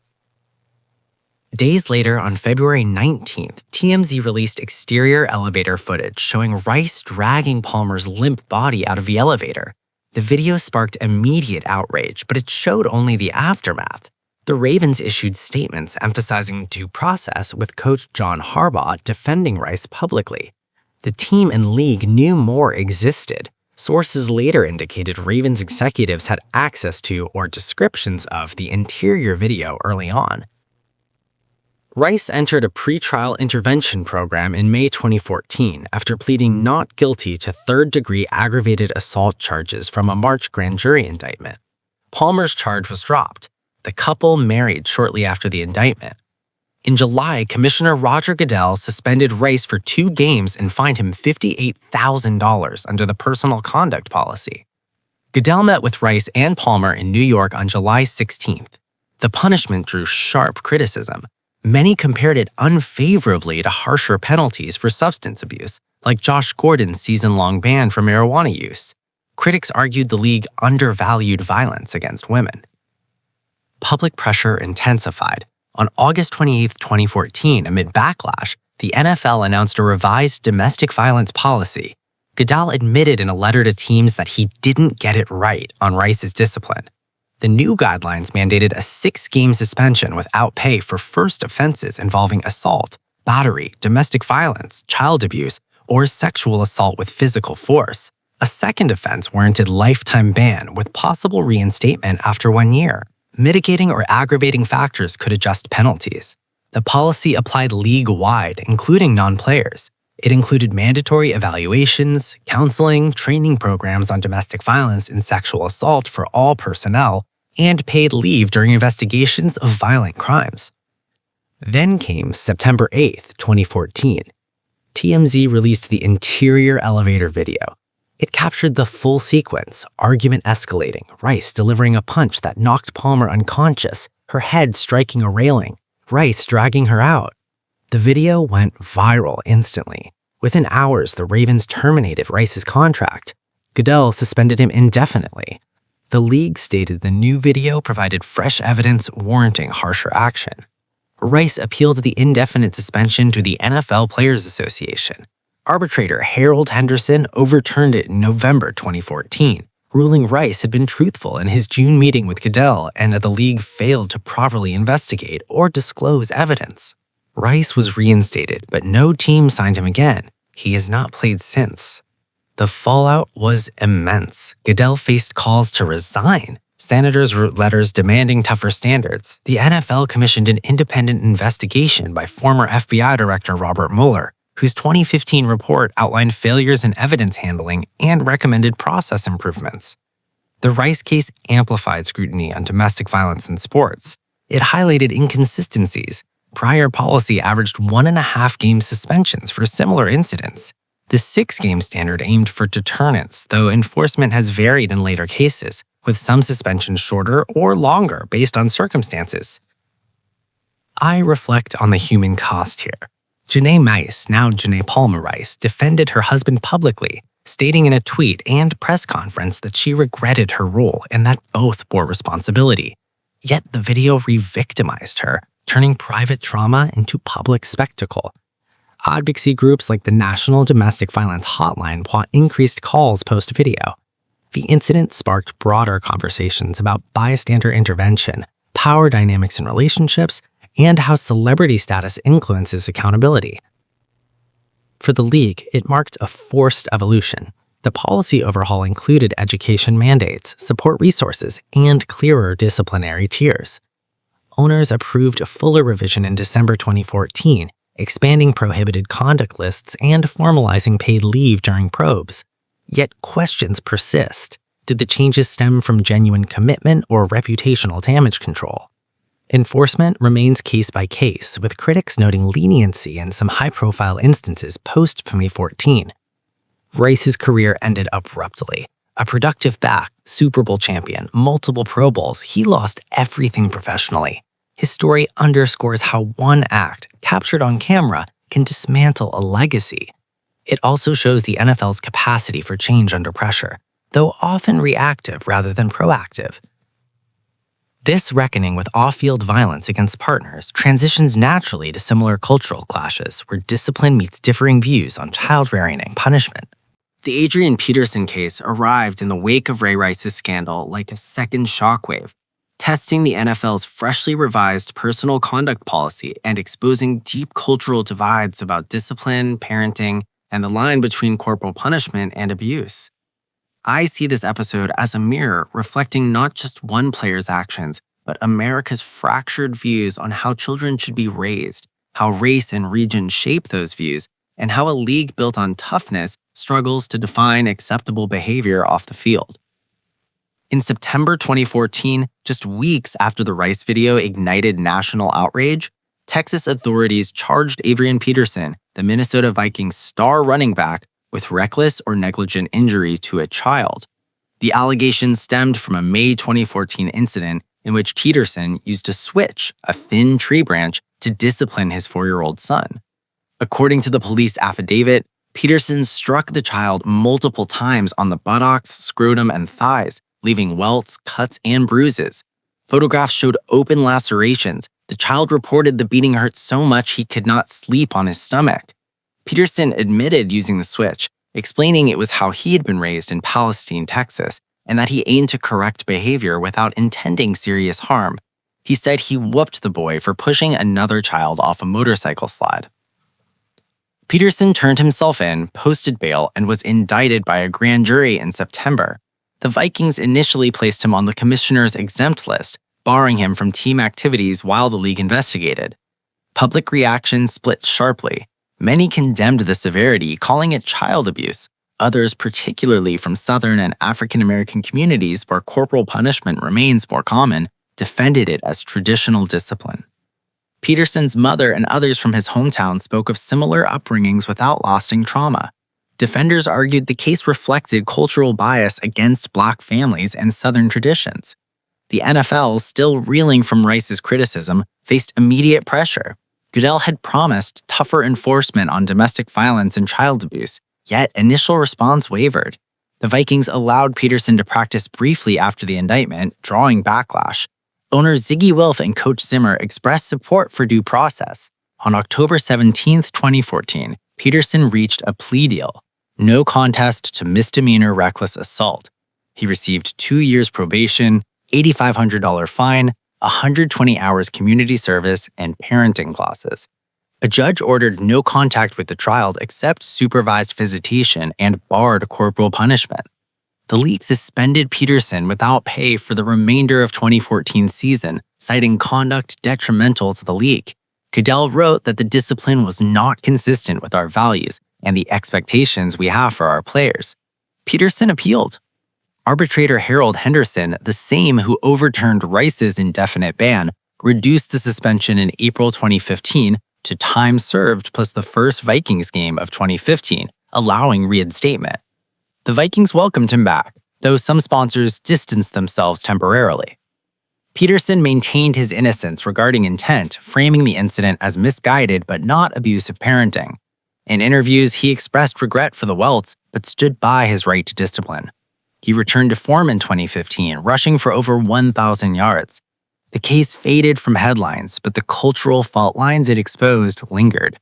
Days later, on February 19th, TMZ released exterior elevator footage showing Rice dragging Palmer's limp body out of the elevator. The video sparked immediate outrage, but it showed only the aftermath. The Ravens issued statements emphasizing due process, with coach John Harbaugh defending Rice publicly. The team and league knew more existed. Sources later indicated Ravens executives had access to or descriptions of the interior video early on. Rice entered a pretrial intervention program in May 2014 after pleading not guilty to third-degree aggravated assault charges from a March grand jury indictment. Palmer's charge was dropped. The couple married shortly after the indictment. In July, Commissioner Roger Goodell suspended Rice for 2 games and fined him $58,000 under the personal conduct policy. Goodell met with Rice and Palmer in New York on July 16th. The punishment drew sharp criticism. Many compared it unfavorably to harsher penalties for substance abuse, like Josh Gordon's season-long ban for marijuana use. Critics argued the league undervalued violence against women. Public pressure intensified. On August 28, 2014, amid backlash, the NFL announced a revised domestic violence policy. Goodell admitted in a letter to teams that he didn't get it right on Rice's discipline. The new guidelines mandated a 6-game suspension without pay for first offenses involving assault, battery, domestic violence, child abuse, or sexual assault with physical force. A second offense warranted lifetime ban with possible reinstatement after 1 year. Mitigating or aggravating factors could adjust penalties. The policy applied league-wide, including non-players. It included mandatory evaluations, counseling, training programs on domestic violence and sexual assault for all personnel, and paid leave during investigations of violent crimes. Then came September 8, 2014. TMZ released the interior elevator video. It captured the full sequence, argument escalating, Rice delivering a punch that knocked Palmer unconscious, her head striking a railing, Rice dragging her out. The video went viral instantly. Within hours, the Ravens terminated Rice's contract. Goodell suspended him indefinitely. The league stated the new video provided fresh evidence warranting harsher action. Rice appealed the indefinite suspension to the NFL Players Association. Arbitrator Harold Henderson overturned it in November 2014, ruling Rice had been truthful in his June meeting with Goodell and that the league failed to properly investigate or disclose evidence. Rice was reinstated, but no team signed him again. He has not played since. The fallout was immense. Goodell faced calls to resign. Senators wrote letters demanding tougher standards. The NFL commissioned an independent investigation by former FBI Director Robert Mueller, whose 2015 report outlined failures in evidence handling and recommended process improvements. The Rice case amplified scrutiny on domestic violence in sports. It highlighted inconsistencies. Prior policy averaged 1.5-game suspensions for similar incidents. The 6-game standard aimed for deterrence, though enforcement has varied in later cases, with some suspensions shorter or longer based on circumstances. I reflect on the human cost here. Janae Mice, now Janae Palmer Rice, defended her husband publicly, stating in a tweet and press conference that she regretted her role and that both bore responsibility. Yet the video re-victimized her, turning private trauma into public spectacle. Advocacy groups like the National Domestic Violence Hotline want increased calls post-video. The incident sparked broader conversations about bystander intervention, power dynamics in relationships, and how celebrity status influences accountability. For the league, it marked a forced evolution. The policy overhaul included education mandates, support resources, and clearer disciplinary tiers. Owners approved a fuller revision in December 2014, expanding prohibited conduct lists and formalizing paid leave during probes. Yet questions persist. Did the changes stem from genuine commitment or reputational damage control? Enforcement remains case by case, with critics noting leniency in some high-profile instances post-2014. Rice's career ended abruptly. A productive back, Super Bowl champion, multiple Pro Bowls, he lost everything professionally. His story underscores how one act, captured on camera, can dismantle a legacy. It also shows the NFL's capacity for change under pressure, though often reactive rather than proactive. This reckoning with off-field violence against partners transitions naturally to similar cultural clashes where discipline meets differing views on child-rearing and punishment. The Adrian Peterson case arrived in the wake of Ray Rice's scandal like a second shockwave, testing the NFL's freshly revised personal conduct policy and exposing deep cultural divides about discipline, parenting, and the line between corporal punishment and abuse. I see this episode as a mirror reflecting not just one player's actions, but America's fractured views on how children should be raised, how race and region shape those views, and how a league built on toughness struggles to define acceptable behavior off the field. In September 2014, just weeks after the Rice video ignited national outrage, Texas authorities charged Adrian Peterson, the Minnesota Vikings star running back, with reckless or negligent injury to a child. The allegations stemmed from a May 2014 incident in which Peterson used a switch, a thin tree branch, to discipline his 4-year-old son. According to the police affidavit, Peterson struck the child multiple times on the buttocks, scrotum, and thighs, leaving welts, cuts, and bruises. Photographs showed open lacerations. The child reported the beating hurt so much he could not sleep on his stomach. Peterson admitted using the switch, explaining it was how he had been raised in Palestine, Texas, and that he aimed to correct behavior without intending serious harm. He said he whooped the boy for pushing another child off a motorcycle slide. Peterson turned himself in, posted bail, and was indicted by a grand jury in September. The Vikings initially placed him on the commissioner's exempt list, barring him from team activities while the league investigated. Public reaction split sharply. Many condemned the severity, calling it child abuse. Others, particularly from Southern and African American communities where corporal punishment remains more common, defended it as traditional discipline. Peterson's mother and others from his hometown spoke of similar upbringings without lasting trauma. Defenders argued the case reflected cultural bias against black families and Southern traditions. The NFL, still reeling from Rice's criticism, faced immediate pressure. Goodell had promised tougher enforcement on domestic violence and child abuse, yet initial response wavered. The Vikings allowed Peterson to practice briefly after the indictment, drawing backlash. Owners Ziggy Wilf and Coach Zimmer expressed support for due process. On October 17, 2014, Peterson reached a plea deal. No contest to misdemeanor reckless assault. He received 2 years probation, $8,500 fine, 120 hours community service, and parenting clauses. A judge ordered no contact with the child except supervised visitation and barred corporal punishment. The league suspended Peterson without pay for the remainder of 2014 season, citing conduct detrimental to the league. Goodell wrote that the discipline was not consistent with our values and the expectations we have for our players. Peterson appealed. Arbitrator Harold Henderson, the same who overturned Rice's indefinite ban, reduced the suspension in April 2015 to time served plus the first Vikings game of 2015, allowing reinstatement. The Vikings welcomed him back, though some sponsors distanced themselves temporarily. Peterson maintained his innocence regarding intent, framing the incident as misguided but not abusive parenting. In interviews, he expressed regret for the welts, but stood by his right to discipline. He returned to form in 2015, rushing for over 1,000 yards. The case faded from headlines, but the cultural fault lines it exposed lingered.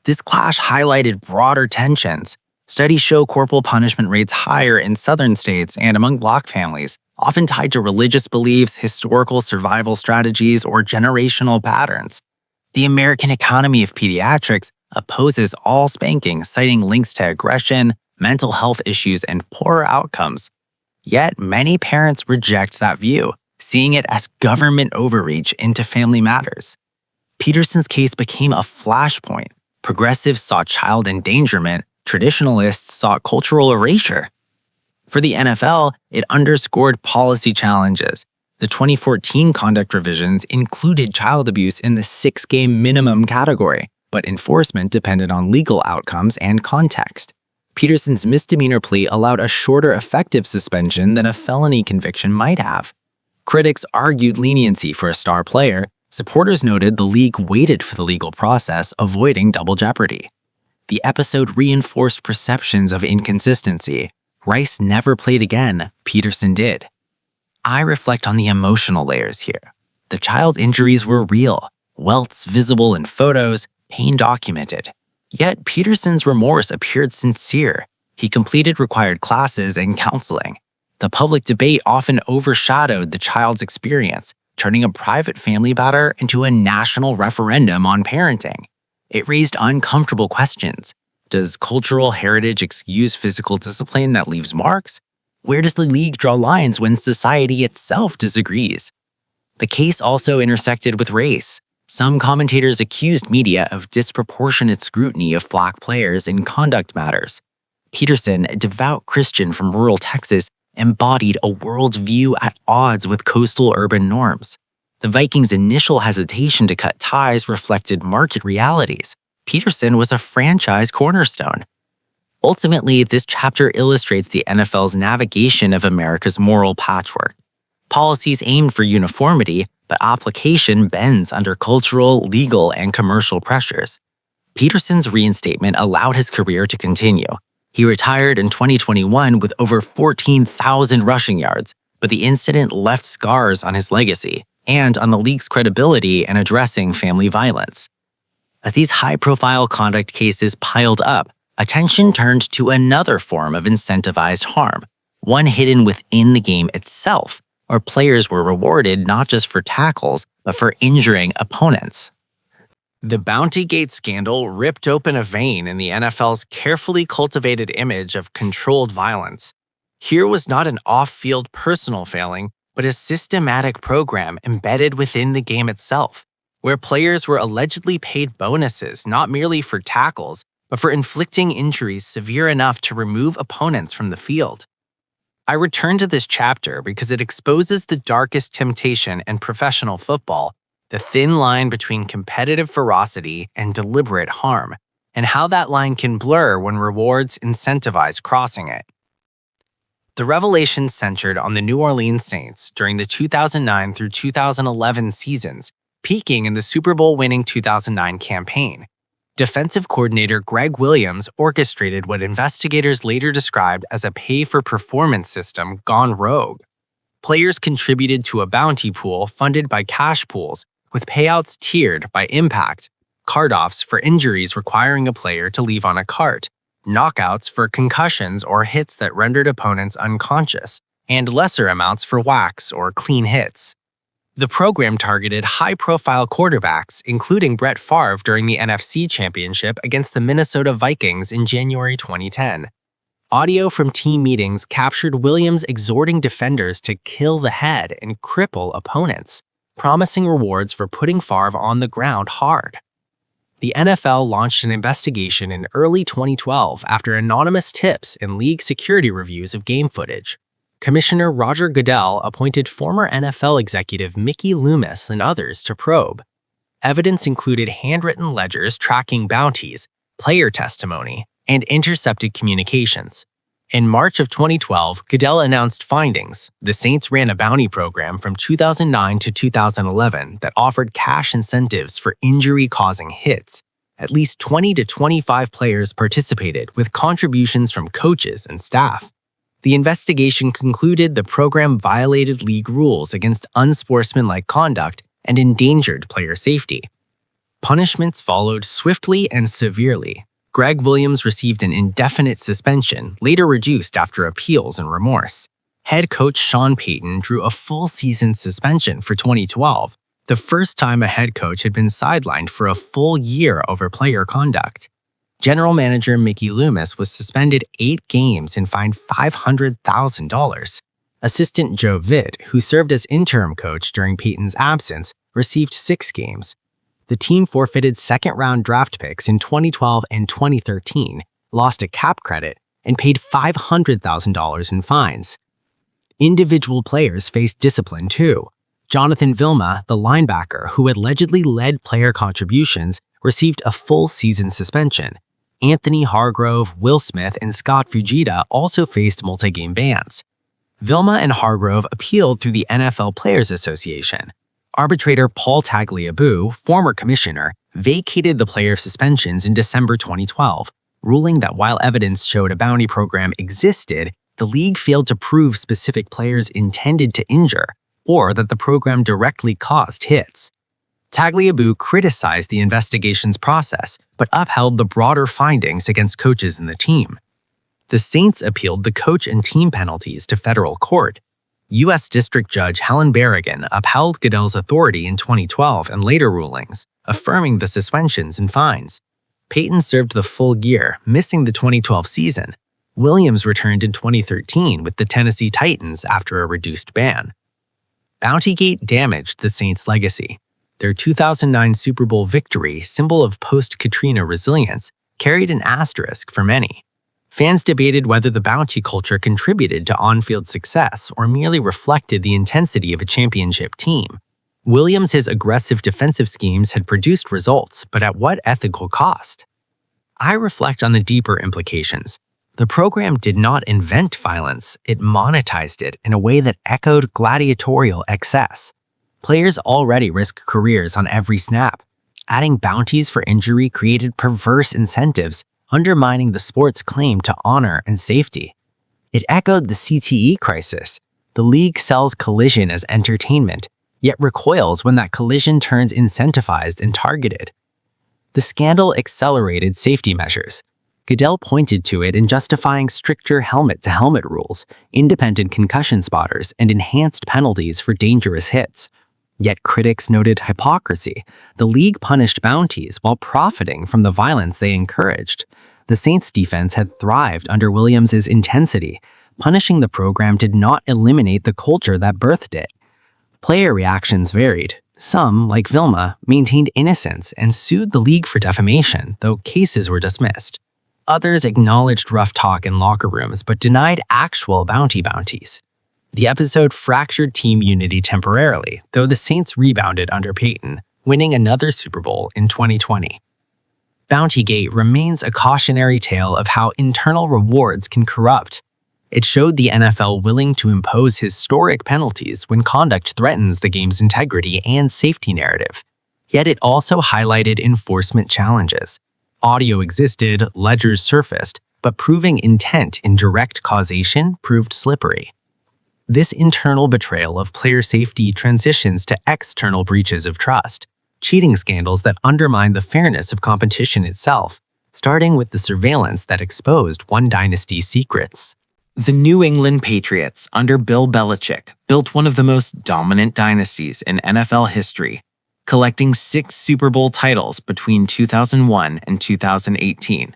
This clash highlighted broader tensions. Studies show corporal punishment rates higher in southern states and among black families, often tied to religious beliefs, historical survival strategies, or generational patterns. The American Academy of Pediatrics opposes all spanking, citing links to aggression, mental health issues, and poorer outcomes. Yet many parents reject that view, seeing it as government overreach into family matters. Peterson's case became a flashpoint. Progressives sought child endangerment, traditionalists sought cultural erasure. For the NFL, it underscored policy challenges. The 2014 conduct revisions included child abuse in the 6-game minimum category, but enforcement depended on legal outcomes and context. Peterson's misdemeanor plea allowed a shorter effective suspension than a felony conviction might have. Critics argued leniency for a star player. Supporters noted the league waited for the legal process, avoiding double jeopardy. The episode reinforced perceptions of inconsistency. Rice never played again, Peterson did. I reflect on the emotional layers here. The child injuries were real, welts visible in photos, pain documented. Yet Peterson's remorse appeared sincere. He completed required classes and counseling. The public debate often overshadowed the child's experience, turning a private family matter into a national referendum on parenting. It raised uncomfortable questions. Does cultural heritage excuse physical discipline that leaves marks? Where does the league draw lines when society itself disagrees? The case also intersected with race. Some commentators accused media of disproportionate scrutiny of black players in conduct matters. Peterson, a devout Christian from rural Texas, embodied a worldview at odds with coastal urban norms. The Vikings' initial hesitation to cut ties reflected market realities. Peterson was a franchise cornerstone. Ultimately, this chapter illustrates the NFL's navigation of America's moral patchwork. Policies aimed for uniformity, but application bends under cultural, legal, and commercial pressures. Peterson's reinstatement allowed his career to continue. He retired in 2021 with over 14,000 rushing yards, but the incident left scars on his legacy and on the league's credibility in addressing family violence. As these high-profile conduct cases piled up, attention turned to another form of incentivized harm, one hidden within the game itself, where players were rewarded not just for tackles, but for injuring opponents. The Bountygate scandal ripped open a vein in the NFL's carefully cultivated image of controlled violence. Here was not an off-field personal failing, but a systematic program embedded within the game itself, where players were allegedly paid bonuses not merely for tackles, but for inflicting injuries severe enough to remove opponents from the field. I return to this chapter because it exposes the darkest temptation in professional football, the thin line between competitive ferocity and deliberate harm. and how that line can blur when rewards incentivize crossing it. The revelations centered on the New Orleans Saints during the 2009 through 2011 seasons, peaking in the Super Bowl winning 2009 campaign. Defensive coordinator Greg Williams orchestrated what investigators later described as a pay-for-performance system gone rogue. Players contributed to a bounty pool funded by cash pools, with payouts tiered by impact, cart-offs for injuries requiring a player to leave on a cart, knockouts for concussions or hits that rendered opponents unconscious, and lesser amounts for whacks or clean hits. The program targeted high-profile quarterbacks, including Brett Favre during the NFC Championship against the Minnesota Vikings in January 2010. Audio from team meetings captured Williams exhorting defenders to kill the head and cripple opponents, promising rewards for putting Favre on the ground hard. The NFL launched an investigation in early 2012 after anonymous tips and league security reviews of game footage. Commissioner Roger Goodell appointed former NFL executive Mickey Loomis and others to probe. Evidence included handwritten ledgers tracking bounties, player testimony, and intercepted communications. In March of 2012, Goodell announced findings. The Saints ran a bounty program from 2009 to 2011 that offered cash incentives for injury-causing hits. At least 20 to 25 players participated, with contributions from coaches and staff. The investigation concluded the program violated league rules against unsportsmanlike conduct and endangered player safety. Punishments followed swiftly and severely. Greg Williams received an indefinite suspension, later reduced after appeals and remorse. Head coach Sean Payton drew a full-season suspension for 2012, the first time a head coach had been sidelined for a full year over player conduct. General manager Mickey Loomis was suspended 8 games and fined $500,000. Assistant Joe Vick, who served as interim coach during Payton's absence, received 6 games. The team forfeited second-round draft picks in 2012 and 2013, lost a cap credit, and paid $500,000 in fines. Individual players faced discipline too. Jonathan Vilma, the linebacker who allegedly led player contributions, received a full-season suspension. Anthony Hargrove, Will Smith, and Scott Fujita also faced multi-game bans. Vilma and Hargrove appealed through the NFL Players Association. Arbitrator Paul Tagliabue, former commissioner, vacated the player suspensions in December 2012, ruling that while evidence showed a bounty program existed, the league failed to prove specific players intended to injure or that the program directly caused hits. Tagliabue criticized the investigation's process, but upheld the broader findings against coaches in the team. The Saints appealed the coach and team penalties to federal court. U.S. District Judge Helen Berrigan upheld Goodell's authority in 2012 and later rulings, affirming the suspensions and fines. Payton served the full year, missing the 2012 season. Williams returned in 2013 with the Tennessee Titans after a reduced ban. Bountygate damaged the Saints' legacy. Their 2009 Super Bowl victory, symbol of post-Katrina resilience, carried an asterisk for many. Fans debated whether the bounty culture contributed to on-field success or merely reflected the intensity of a championship team. Williams' aggressive defensive schemes had produced results, but at what ethical cost? I reflect on the deeper implications. The program did not invent violence, it monetized it in a way that echoed gladiatorial excess. Players already risk careers on every snap. Adding bounties for injury created perverse incentives, undermining the sport's claim to honor and safety. It echoed the CTE crisis. The league sells collision as entertainment, yet recoils when that collision turns incentivized and targeted. The scandal accelerated safety measures. Goodell pointed to it in justifying stricter helmet-to-helmet rules, independent concussion spotters, and enhanced penalties for dangerous hits. Yet critics noted hypocrisy. The league punished bounties while profiting from the violence they encouraged. The Saints' defense had thrived under Williams' intensity. Punishing the program did not eliminate the culture that birthed it. Player reactions varied. Some, like Vilma, maintained innocence and sued the league for defamation, though cases were dismissed. Others acknowledged rough talk in locker rooms but denied actual bounties. The episode fractured team unity temporarily, though the Saints rebounded under Payton, winning another Super Bowl in 2020. Bountygate remains a cautionary tale of how internal rewards can corrupt. It showed the NFL willing to impose historic penalties when conduct threatens the game's integrity and safety narrative. Yet it also highlighted enforcement challenges. Audio existed, ledgers surfaced, but proving intent in direct causation proved slippery. This internal betrayal of player safety transitions to external breaches of trust, cheating scandals that undermine the fairness of competition itself, starting with the surveillance that exposed one dynasty's secrets. The New England Patriots, under Bill Belichick, built one of the most dominant dynasties in NFL history, collecting 6 Super Bowl titles between 2001 and 2018.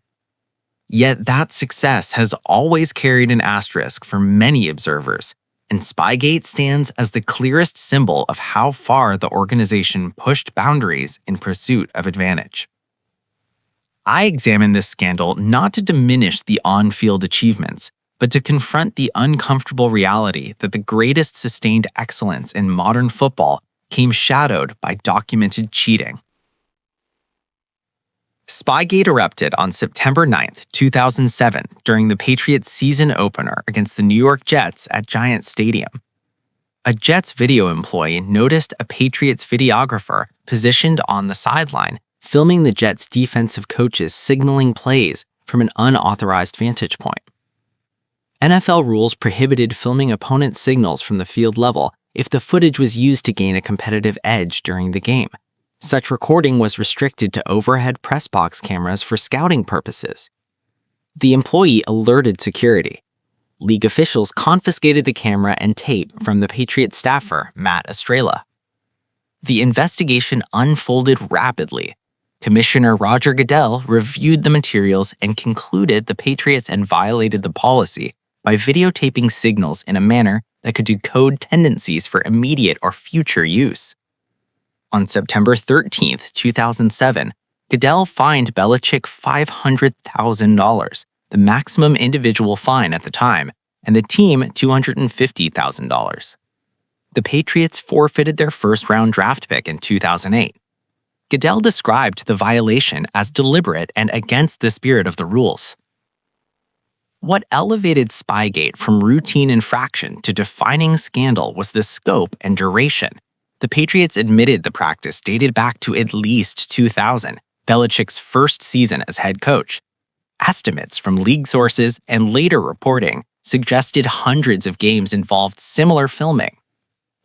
Yet that success has always carried an asterisk for many observers, and Spygate stands as the clearest symbol of how far the organization pushed boundaries in pursuit of advantage. I examine this scandal not to diminish the on-field achievements, but to confront the uncomfortable reality that the greatest sustained excellence in modern football came shadowed by documented cheating. Spygate erupted on September 9, 2007, during the Patriots' season opener against the New York Jets at Giant Stadium. A Jets video employee noticed a Patriots videographer positioned on the sideline, filming the Jets' defensive coaches signaling plays from an unauthorized vantage point. NFL rules prohibited filming opponent signals from the field level if the footage was used to gain a competitive edge during the game. Such recording was restricted to overhead press box cameras for scouting purposes. The employee alerted security. League officials confiscated the camera and tape from the Patriots staffer, Matt Estrella. The investigation unfolded rapidly. Commissioner Roger Goodell reviewed the materials and concluded the Patriots had violated the policy by videotaping signals in a manner that could decode tendencies for immediate or future use. On September 13, 2007, Goodell fined Belichick $500,000, the maximum individual fine at the time, and the team $250,000. The Patriots forfeited their first-round draft pick in 2008. Goodell described the violation as deliberate and against the spirit of the rules. What elevated Spygate from routine infraction to defining scandal was the scope and duration. The Patriots admitted the practice dated back to at least 2000, Belichick's first season as head coach. Estimates from league sources and later reporting suggested hundreds of games involved similar filming.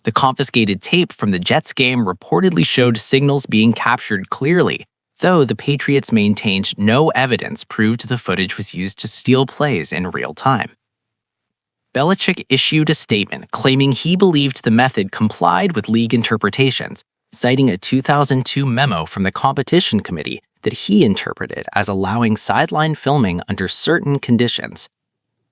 The confiscated tape from the Jets game reportedly showed signals being captured clearly, though the Patriots maintained no evidence proved the footage was used to steal plays in real time. Belichick issued a statement claiming he believed the method complied with league interpretations, citing a 2002 memo from the competition committee that he interpreted as allowing sideline filming under certain conditions.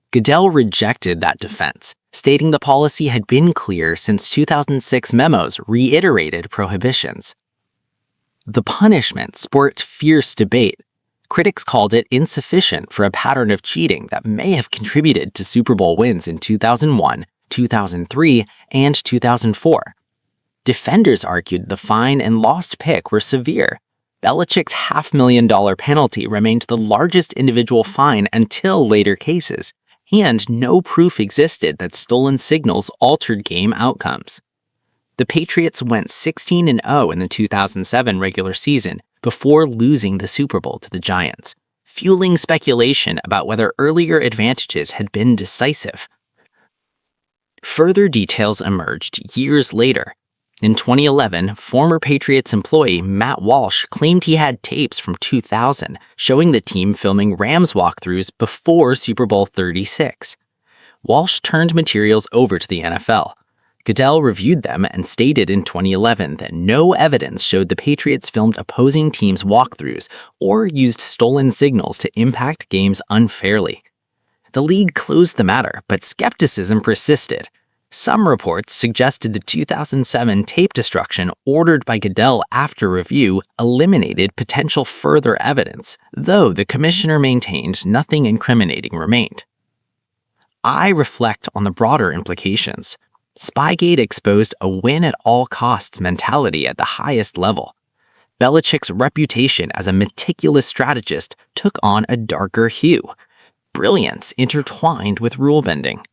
Goodell rejected that defense, stating the policy had been clear since 2006 memos reiterated prohibitions. The punishment sparked fierce debate. Critics called it insufficient for a pattern of cheating that may have contributed to Super Bowl wins in 2001, 2003, and 2004. Defenders argued the fine and lost pick were severe. Belichick's $500,000 penalty remained the largest individual fine until later cases, and no proof existed that stolen signals altered game outcomes. The Patriots went 16-0 in the 2007 regular season before losing the Super Bowl to the Giants, fueling speculation about whether earlier advantages had been decisive. Further details emerged years later. In 2011, former Patriots employee Matt Walsh claimed he had tapes from 2000 showing the team filming Rams walkthroughs before Super Bowl 36. Walsh turned materials over to the NFL. Goodell reviewed them and stated in 2011 that no evidence showed the Patriots filmed opposing teams' walkthroughs or used stolen signals to impact games unfairly. The league closed the matter, but skepticism persisted. Some reports suggested the 2007 tape destruction ordered by Goodell after review eliminated potential further evidence, though the commissioner maintained nothing incriminating remained. I reflect on the broader implications. Spygate exposed a win-at-all-costs mentality at the highest level. Belichick's reputation as a meticulous strategist took on a darker hue. Brilliance intertwined with rule-bending.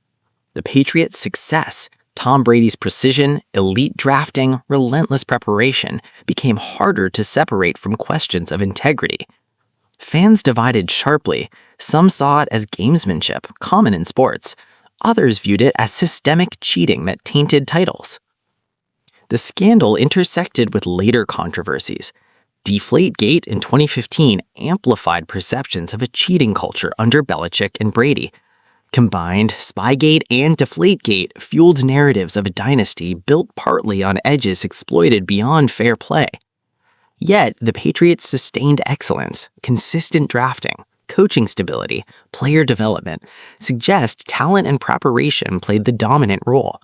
The Patriots' success, Tom Brady's precision, elite drafting, relentless preparation became harder to separate from questions of integrity. Fans divided sharply. Some saw it as gamesmanship, common in sports. Others viewed it as systemic cheating that tainted titles. The scandal intersected with later controversies. Deflategate in 2015 amplified perceptions of a cheating culture under Belichick and Brady. Combined, Spygate and Deflategate fueled narratives of a dynasty built partly on edges exploited beyond fair play. Yet, the Patriots' sustained excellence, consistent drafting, coaching stability, player development suggest talent and preparation played the dominant role.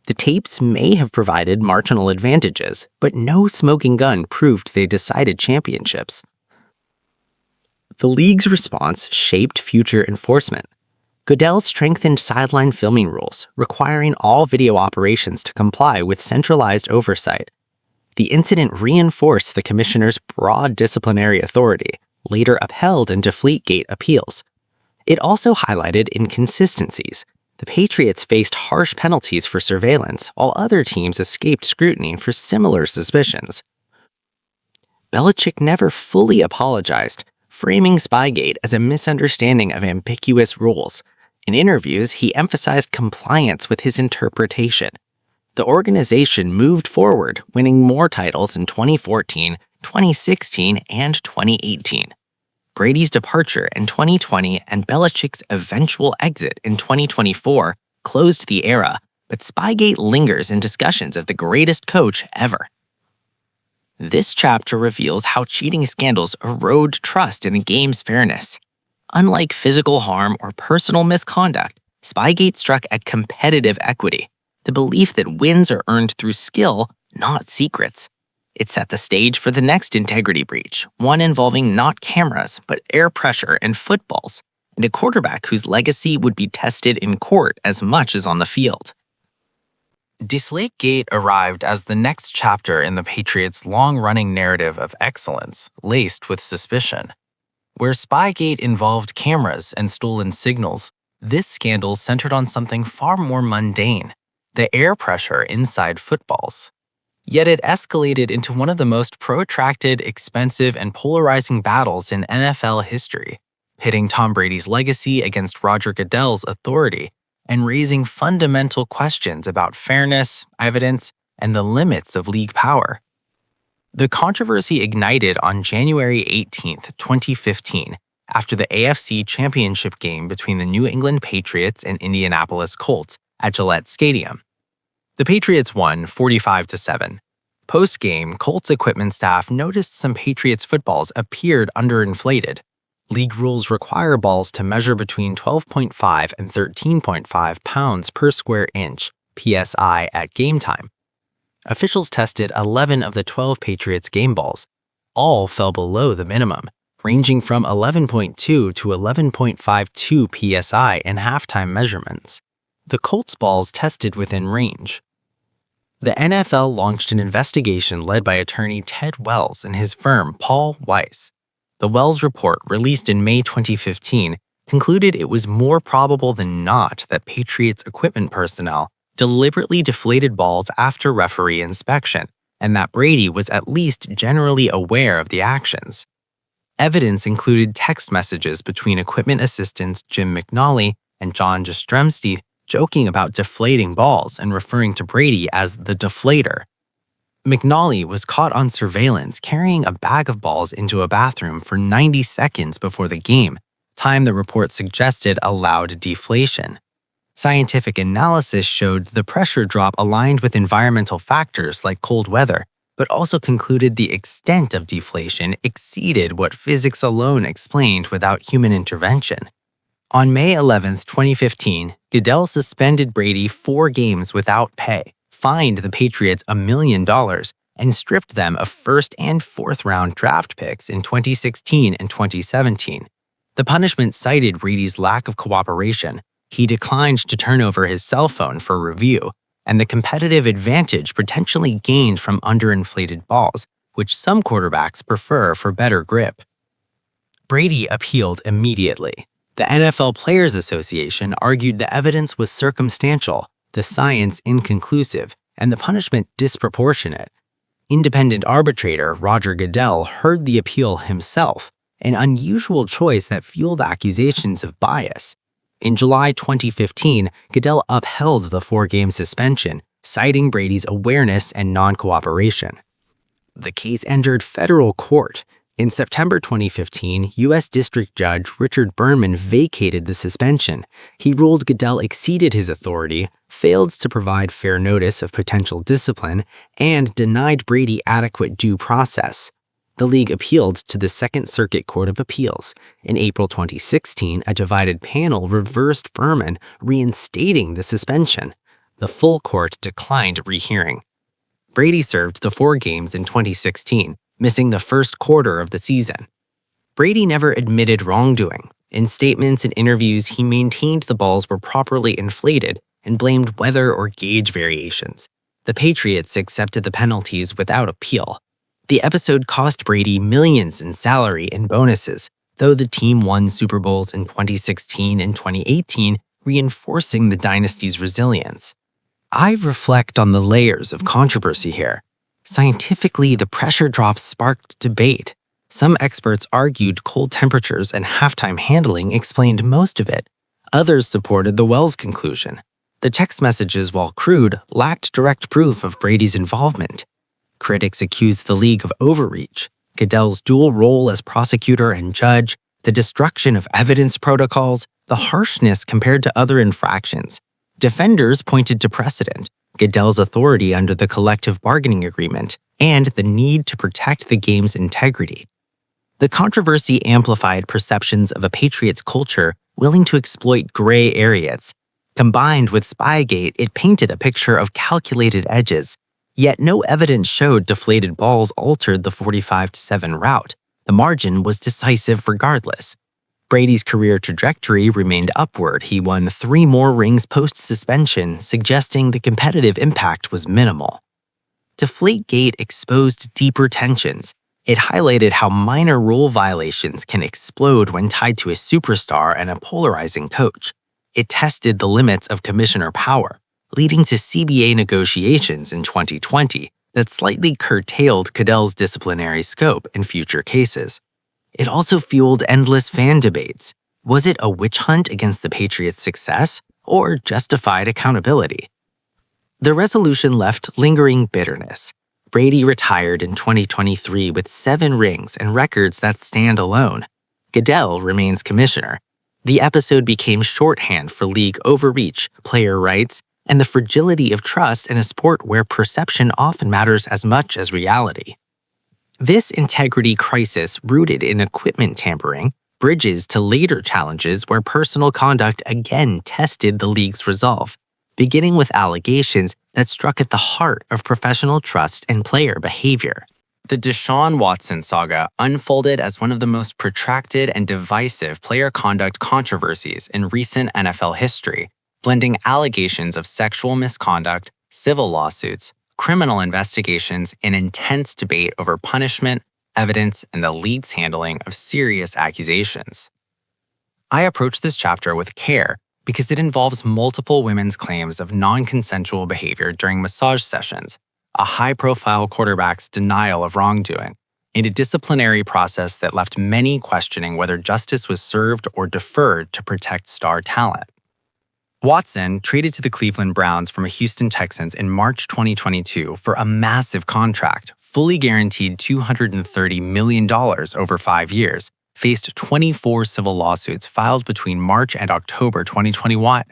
The tapes may have provided marginal advantages, but no smoking gun proved they decided championships. The league's response shaped future enforcement. Goodell strengthened sideline filming rules, requiring all video operations to comply with centralized oversight. The incident reinforced the commissioner's broad disciplinary authority, later upheld in Deflategate appeals. It also highlighted inconsistencies. The Patriots faced harsh penalties for surveillance, while other teams escaped scrutiny for similar suspicions. Belichick never fully apologized, framing Spygate as a misunderstanding of ambiguous rules. In interviews, he emphasized compliance with his interpretation. The organization moved forward, winning more titles in 2014, 2016, and 2018. Brady's departure in 2020 and Belichick's eventual exit in 2024 closed the era, but Spygate lingers in discussions of the greatest coach ever. This chapter reveals how cheating scandals erode trust in the game's fairness. Unlike physical harm or personal misconduct, Spygate struck at competitive equity, the belief that wins are earned through skill, not secrets. It set the stage for the next integrity breach, one involving not cameras, but air pressure and footballs, and a quarterback whose legacy would be tested in court as much as on the field. Deflategate arrived as the next chapter in the Patriots' long-running narrative of excellence, laced with suspicion. Where Spygate involved cameras and stolen signals, this scandal centered on something far more mundane, the air pressure inside footballs. Yet it escalated into one of the most protracted, expensive, and polarizing battles in NFL history, pitting Tom Brady's legacy against Roger Goodell's authority and raising fundamental questions about fairness, evidence, and the limits of league power. The controversy ignited on January 18, 2015, after the AFC Championship game between the New England Patriots and Indianapolis Colts at Gillette Stadium. The Patriots won 45-7. Post-game, Colts equipment staff noticed some Patriots footballs appeared underinflated. League rules require balls to measure between 12.5 and 13.5 pounds per square inch, PSI, at game time. Officials tested 11 of the 12 Patriots game balls. All fell below the minimum, ranging from 11.2 to 11.52 PSI in halftime measurements. The Colts balls tested within range. The NFL launched an investigation led by attorney Ted Wells and his firm Paul Weiss. The Wells report, released in May 2015, concluded it was more probable than not that Patriots equipment personnel deliberately deflated balls after referee inspection, and that Brady was at least generally aware of the actions. Evidence included text messages between equipment assistants Jim McNally and John Jastrzemski joking about deflating balls and referring to Brady as the deflator. McNally was caught on surveillance carrying a bag of balls into a bathroom for 90 seconds before the game, time the report suggested allowed deflation. Scientific analysis showed the pressure drop aligned with environmental factors like cold weather, but also concluded the extent of deflation exceeded what physics alone explained without human intervention. On May 11, 2015, Goodell suspended Brady 4 games without pay, fined the Patriots $1 million, and stripped them of first and fourth round draft picks in 2016 and 2017. The punishment cited Brady's lack of cooperation. He declined to turn over his cell phone for review, and the competitive advantage potentially gained from underinflated balls, which some quarterbacks prefer for better grip. Brady appealed immediately. The NFL Players Association argued the evidence was circumstantial, the science inconclusive, and the punishment disproportionate. Independent arbitrator Roger Goodell heard the appeal himself, an unusual choice that fueled accusations of bias. In July 2015, Goodell upheld the 4-game suspension, citing Brady's awareness and non-cooperation. The case entered federal court. In September 2015, U.S. District Judge Richard Berman vacated the suspension. He ruled Goodell exceeded his authority, failed to provide fair notice of potential discipline, and denied Brady adequate due process. The league appealed to the Second Circuit Court of Appeals. In April 2016, a divided panel reversed Berman, reinstating the suspension. The full court declined rehearing. Brady served the 4 games in 2016, missing the first quarter of the season. Brady never admitted wrongdoing. In statements and interviews, he maintained the balls were properly inflated and blamed weather or gauge variations. The Patriots accepted the penalties without appeal. The episode cost Brady millions in salary and bonuses, though the team won Super Bowls in 2016 and 2018, reinforcing the dynasty's resilience. I reflect on the layers of controversy here. Scientifically, the pressure drop sparked debate. Some experts argued cold temperatures and halftime handling explained most of it. Others supported the Wells conclusion. The text messages, while crude, lacked direct proof of Brady's involvement. Critics accused the league of overreach, Goodell's dual role as prosecutor and judge, the destruction of evidence protocols, the harshness compared to other infractions. Defenders pointed to precedent, Goodell's authority under the collective bargaining agreement, and the need to protect the game's integrity. The controversy amplified perceptions of a Patriots culture willing to exploit gray areas. Combined with Spygate, it painted a picture of calculated edges. Yet no evidence showed deflated balls altered the 45-7 route. The margin was decisive regardless. Brady's career trajectory remained upward. He won 3 more rings post-suspension, suggesting the competitive impact was minimal. Deflategate exposed deeper tensions. It highlighted how minor rule violations can explode when tied to a superstar and a polarizing coach. It tested the limits of commissioner power, leading to CBA negotiations in 2020 that slightly curtailed Goodell's disciplinary scope in future cases. It also fueled endless fan debates. Was it a witch hunt against the Patriots' success, or justified accountability? The resolution left lingering bitterness. Brady retired in 2023 with 7 rings and records that stand alone. Goodell remains commissioner. The episode became shorthand for league overreach, player rights, and the fragility of trust in a sport where perception often matters as much as reality. This integrity crisis, rooted in equipment tampering, bridges to later challenges where personal conduct again tested the league's resolve, beginning with allegations that struck at the heart of professional trust and player behavior. The Deshaun Watson saga unfolded as one of the most protracted and divisive player conduct controversies in recent NFL history, blending allegations of sexual misconduct, civil lawsuits, criminal investigations, and intense debate over punishment, evidence, and the league's handling of serious accusations. I approach this chapter with care because it involves multiple women's claims of non-consensual behavior during massage sessions, a high-profile quarterback's denial of wrongdoing, and a disciplinary process that left many questioning whether justice was served or deferred to protect star talent. Watson traded to the Cleveland Browns from the Houston Texans in March 2022 for a massive contract, fully guaranteed $230 million over 5 years, faced 24 civil lawsuits filed between March and October 2021.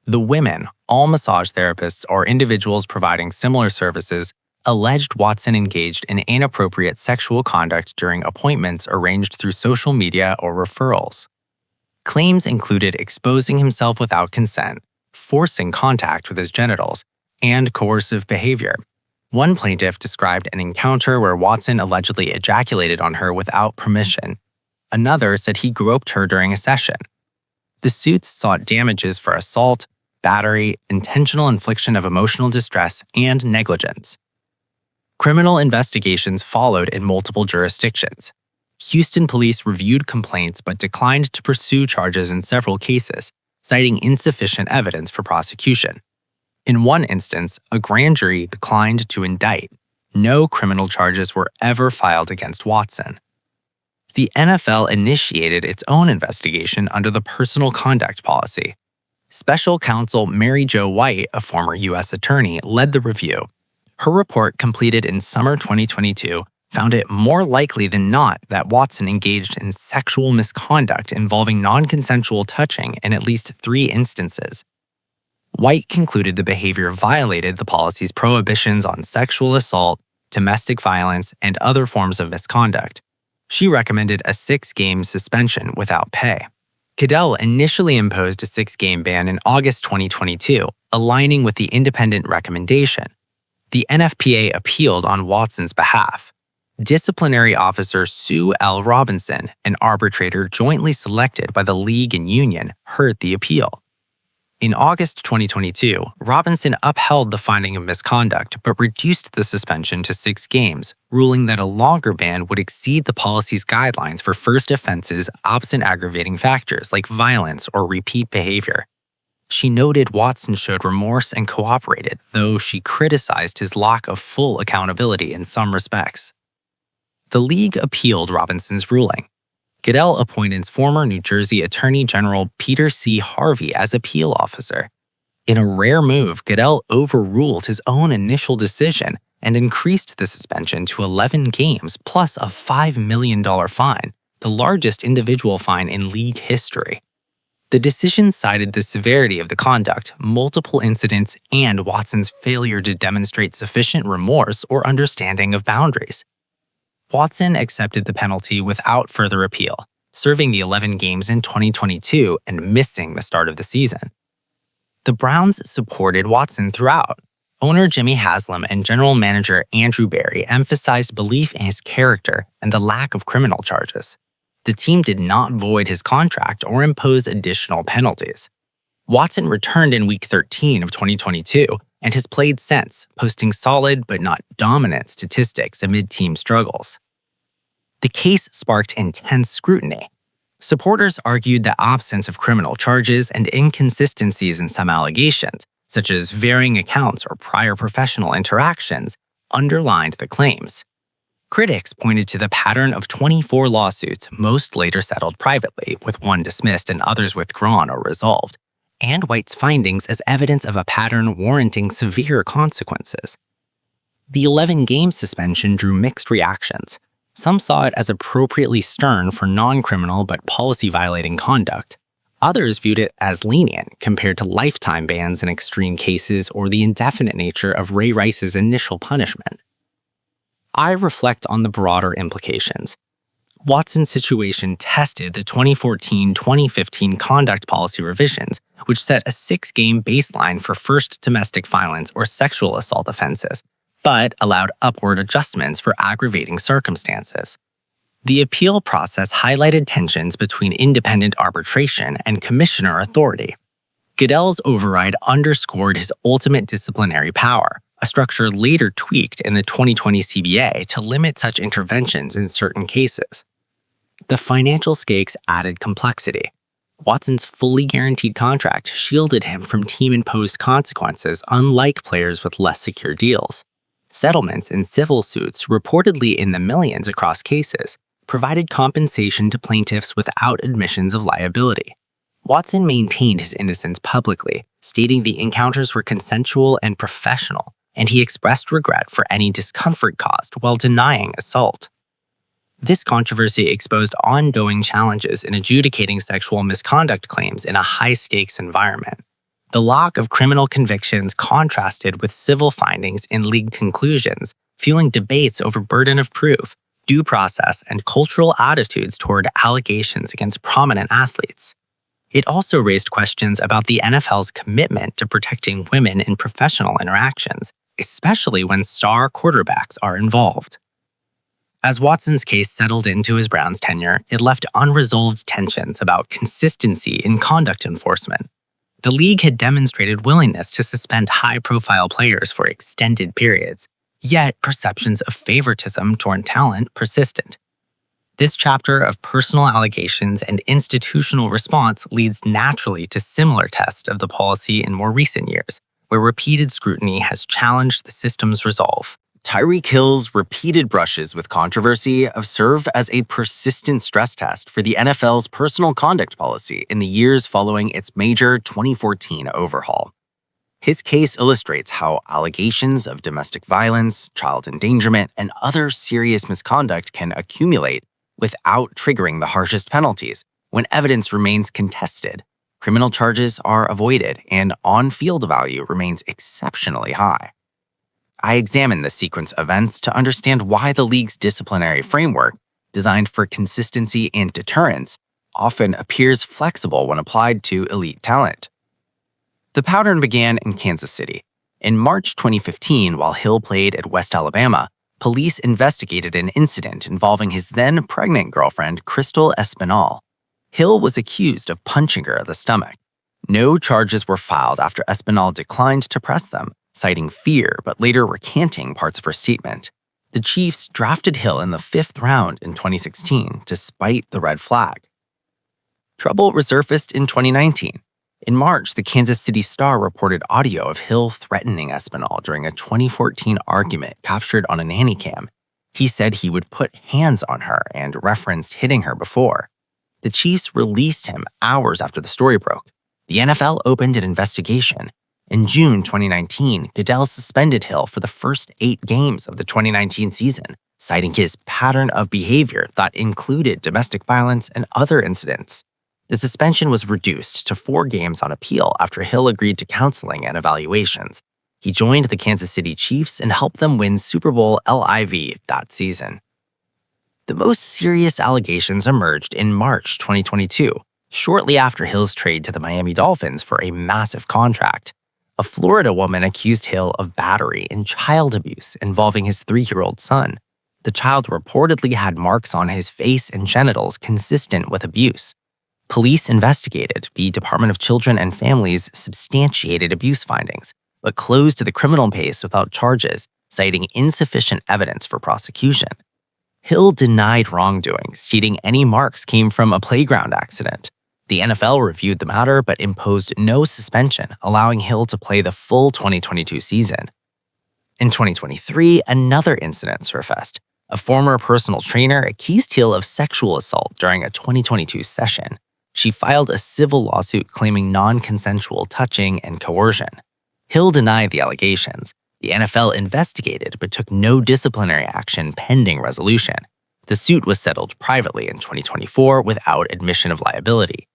The women, all massage therapists or individuals providing similar services, alleged Watson engaged in inappropriate sexual conduct during appointments arranged through social media or referrals. Claims included exposing himself without consent, forcing contact with his genitals, and coercive behavior. One plaintiff described an encounter where Watson allegedly ejaculated on her without permission. Another said he groped her during a session. The suits sought damages for assault, battery, intentional infliction of emotional distress, and negligence. Criminal investigations followed in multiple jurisdictions. Houston police reviewed complaints but declined to pursue charges in several cases, citing insufficient evidence for prosecution. In one instance, a grand jury declined to indict. No criminal charges were ever filed against Watson. The NFL initiated its own investigation under the personal conduct policy. Special counsel Mary Jo White, a former U.S. attorney, led the review. Her report, completed in summer 2022, found it more likely than not that Watson engaged in sexual misconduct involving non-consensual touching in at least 3 instances. White concluded the behavior violated the policy's prohibitions on sexual assault, domestic violence, and other forms of misconduct. She recommended a 6-game suspension without pay. Goodell initially imposed a 6-game ban in August 2022, aligning with the independent recommendation. The NFPA appealed on Watson's behalf. Disciplinary officer Sue L. Robinson, an arbitrator jointly selected by the league and union, heard the appeal. In August 2022, Robinson upheld the finding of misconduct but reduced the suspension to 6 games, ruling that a longer ban would exceed the policy's guidelines for first offenses absent aggravating factors like violence or repeat behavior. She noted Watson showed remorse and cooperated, though she criticized his lack of full accountability in some respects. The league appealed Robinson's ruling. Goodell appointed former New Jersey Attorney General Peter C. Harvey as appeal officer. In a rare move, Goodell overruled his own initial decision and increased the suspension to 11 games plus a $5 million fine, the largest individual fine in league history. The decision cited the severity of the conduct, multiple incidents, and Watson's failure to demonstrate sufficient remorse or understanding of boundaries. Watson accepted the penalty without further appeal, serving the 11 games in 2022 and missing the start of the season. The Browns supported Watson throughout. Owner Jimmy Haslam and general manager Andrew Berry emphasized belief in his character and the lack of criminal charges. The team did not void his contract or impose additional penalties. Watson returned in Week 13 of 2022 and has played since, posting solid but not dominant statistics amid team struggles. The case sparked intense scrutiny. Supporters argued the absence of criminal charges and inconsistencies in some allegations, such as varying accounts or prior professional interactions, underlined the claims. Critics pointed to the pattern of 24 lawsuits, most later settled privately, with one dismissed and others withdrawn or resolved, and White's findings as evidence of a pattern warranting severe consequences. The 11-game suspension drew mixed reactions. Some saw it as appropriately stern for non-criminal but policy-violating conduct. Others viewed it as lenient compared to lifetime bans in extreme cases or the indefinite nature of Ray Rice's initial punishment. I reflect on the broader implications. Watson's situation tested the 2014-2015 conduct policy revisions, which set a 6-game baseline for first domestic violence or sexual assault offenses, but allowed upward adjustments for aggravating circumstances. The appeal process highlighted tensions between independent arbitration and commissioner authority. Goodell's override underscored his ultimate disciplinary power, a structure later tweaked in the 2020 CBA to limit such interventions in certain cases. The financial stakes added complexity. Watson's fully guaranteed contract shielded him from team-imposed consequences, unlike players with less secure deals. Settlements in civil suits, reportedly in the millions across cases, provided compensation to plaintiffs without admissions of liability. Watson maintained his innocence publicly, stating the encounters were consensual and professional, and he expressed regret for any discomfort caused while denying assault. This controversy exposed ongoing challenges in adjudicating sexual misconduct claims in a high-stakes environment. The lack of criminal convictions contrasted with civil findings in league conclusions, fueling debates over burden of proof, due process, and cultural attitudes toward allegations against prominent athletes. It also raised questions about the NFL's commitment to protecting women in professional interactions, especially when star quarterbacks are involved. As Watson's case settled into his Browns tenure, it left unresolved tensions about consistency in conduct enforcement. The league had demonstrated willingness to suspend high-profile players for extended periods, Yet, perceptions of favoritism toward talent persisted. This chapter of personal allegations and institutional response leads naturally to similar tests of the policy in more recent years, where repeated scrutiny has challenged the system's resolve. Tyreek Hill's repeated brushes with controversy have served as a persistent stress test for the NFL's personal conduct policy in the years following its major 2014 overhaul. His case illustrates how allegations of domestic violence, child endangerment, and other serious misconduct can accumulate without triggering the harshest penalties when evidence remains contested. Criminal charges are avoided and on-field value remains exceptionally high. I examine the sequence of events to understand why the league's disciplinary framework, designed for consistency and deterrence, often appears flexible when applied to elite talent. The pattern began in Kansas City. In March 2015, while Hill played at West Alabama, police investigated an incident involving his then-pregnant girlfriend, Crystal Espinal. Hill was accused of punching her in the stomach. No charges were filed after Espinal declined to press them, citing fear but later recanting parts of her statement. The Chiefs drafted Hill in the 5th round in 2016, despite the red flag. Trouble resurfaced in 2019. In March, the Kansas City Star reported audio of Hill threatening Espinal during a 2014 argument captured on a nanny cam. He said he would put hands on her and referenced hitting her before. The Chiefs released him hours after the story broke. The NFL opened an investigation. In June 2019, Goodell suspended Hill for the first 8 games of the 2019 season, citing his pattern of behavior that included domestic violence and other incidents. The suspension was reduced to 4 games on appeal after Hill agreed to counseling and evaluations. He joined the Kansas City Chiefs and helped them win Super Bowl LIV that season. The most serious allegations emerged in March 2022, shortly after Hill's trade to the Miami Dolphins for a massive contract. A Florida woman accused Hill of battery and child abuse involving his 3-year-old son. The child reportedly had marks on his face and genitals consistent with abuse. Police investigated. The Department of Children and Families substantiated abuse findings, but closed the criminal case without charges, citing insufficient evidence for prosecution. Hill denied wrongdoing, stating any marks came from a playground accident. The NFL reviewed the matter but imposed no suspension, allowing Hill to play the full 2022 season. In 2023, another incident surfaced. A former personal trainer accused Hill of sexual assault during a 2022 session. She filed a civil lawsuit claiming non-consensual touching and coercion. Hill denied the allegations. The NFL investigated but took no disciplinary action pending resolution. The suit was settled privately in 2024 without admission of liability.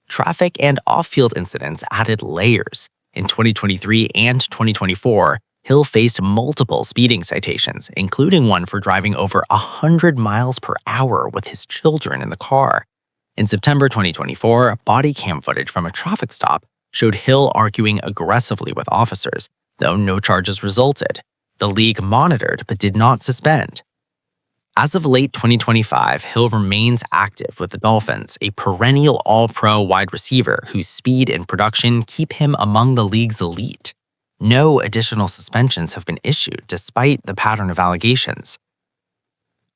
Traffic and off-field incidents added layers. In 2023 and 2024, Hill faced multiple speeding citations, including one for driving over 100 miles per hour with his children in the car. In September 2024, body cam footage from a traffic stop showed Hill arguing aggressively with officers, though no charges resulted. The league monitored but did not suspend. As of late 2025, Hill remains active with the Dolphins, a perennial all-pro wide receiver whose speed and production keep him among the league's elite. No additional suspensions have been issued despite the pattern of allegations.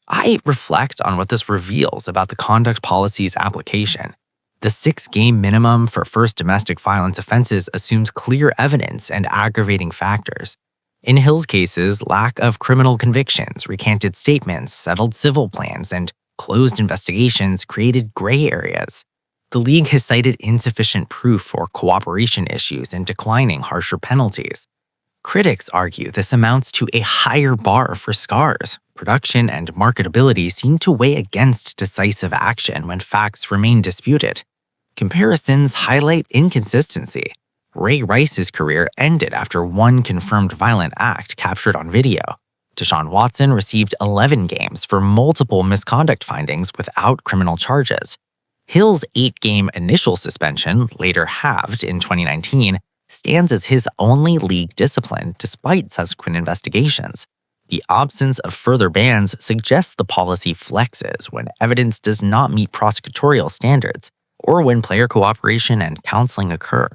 I reflect on what this reveals about the conduct policy's application. The 6-game minimum for first domestic violence offenses assumes clear evidence and aggravating factors. In Hill's cases, lack of criminal convictions, recanted statements, settled civil plans, and closed investigations created gray areas. The league has cited insufficient proof for cooperation issues and declining harsher penalties. Critics argue this amounts to a higher bar for scars. Production and marketability seem to weigh against decisive action when facts remain disputed. Comparisons highlight inconsistency. Ray Rice's career ended after one confirmed violent act captured on video. Deshaun Watson received 11 games for multiple misconduct findings without criminal charges. Hill's 8-game initial suspension, later halved in 2019, stands as his only league discipline despite subsequent investigations. The absence of further bans suggests the policy flexes when evidence does not meet prosecutorial standards or when player cooperation and counseling occur.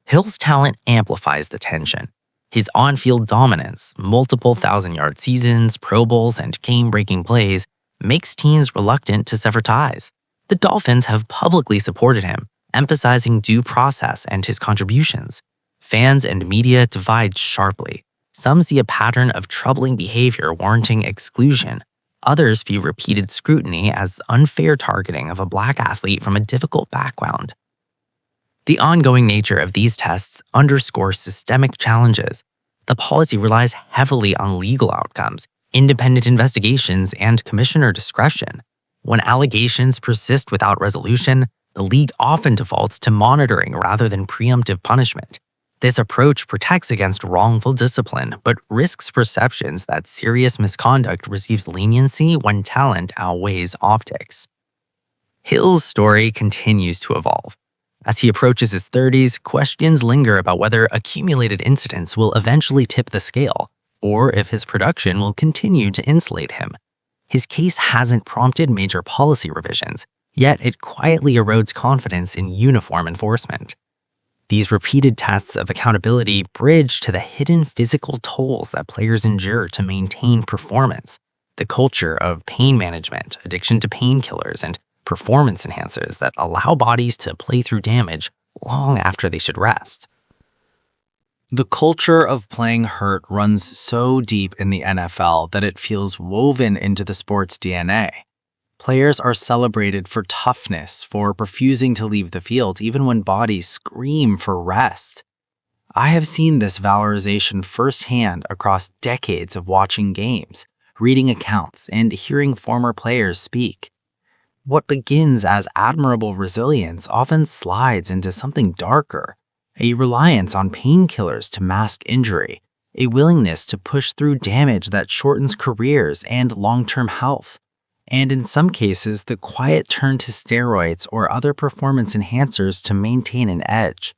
Hill's talent amplifies the tension. His on-field dominance, multiple thousand-yard seasons, Pro Bowls, and game-breaking plays makes teams reluctant to sever ties. The Dolphins have publicly supported him, emphasizing due process and his contributions. Fans and media divide sharply. Some see a pattern of troubling behavior warranting exclusion. Others view repeated scrutiny as unfair targeting of a black athlete from a difficult background. The ongoing nature of these tests underscores systemic challenges. The policy relies heavily on legal outcomes, independent investigations, and commissioner discretion. When allegations persist without resolution, the league often defaults to monitoring rather than preemptive punishment. This approach protects against wrongful discipline, but risks perceptions that serious misconduct receives leniency when talent outweighs optics. Hill's story continues to evolve. As he approaches his 30s, questions linger about whether accumulated incidents will eventually tip the scale, or if his production will continue to insulate him. His case hasn't prompted major policy revisions, yet it quietly erodes confidence in uniform enforcement. These repeated tests of accountability bridge to the hidden physical tolls that players endure to maintain performance. The culture of pain management, addiction to painkillers, and performance enhancers that allow bodies to play through damage long after they should rest. The culture of playing hurt runs so deep in the NFL that it feels woven into the sport's DNA. Players are celebrated for toughness, for refusing to leave the field even when bodies scream for rest. I have seen this valorization firsthand across decades of watching games, reading accounts, and hearing former players speak. What begins as admirable resilience often slides into something darker, a reliance on painkillers to mask injury, a willingness to push through damage that shortens careers and long-term health, and in some cases, the quiet turn to steroids or other performance enhancers to maintain an edge.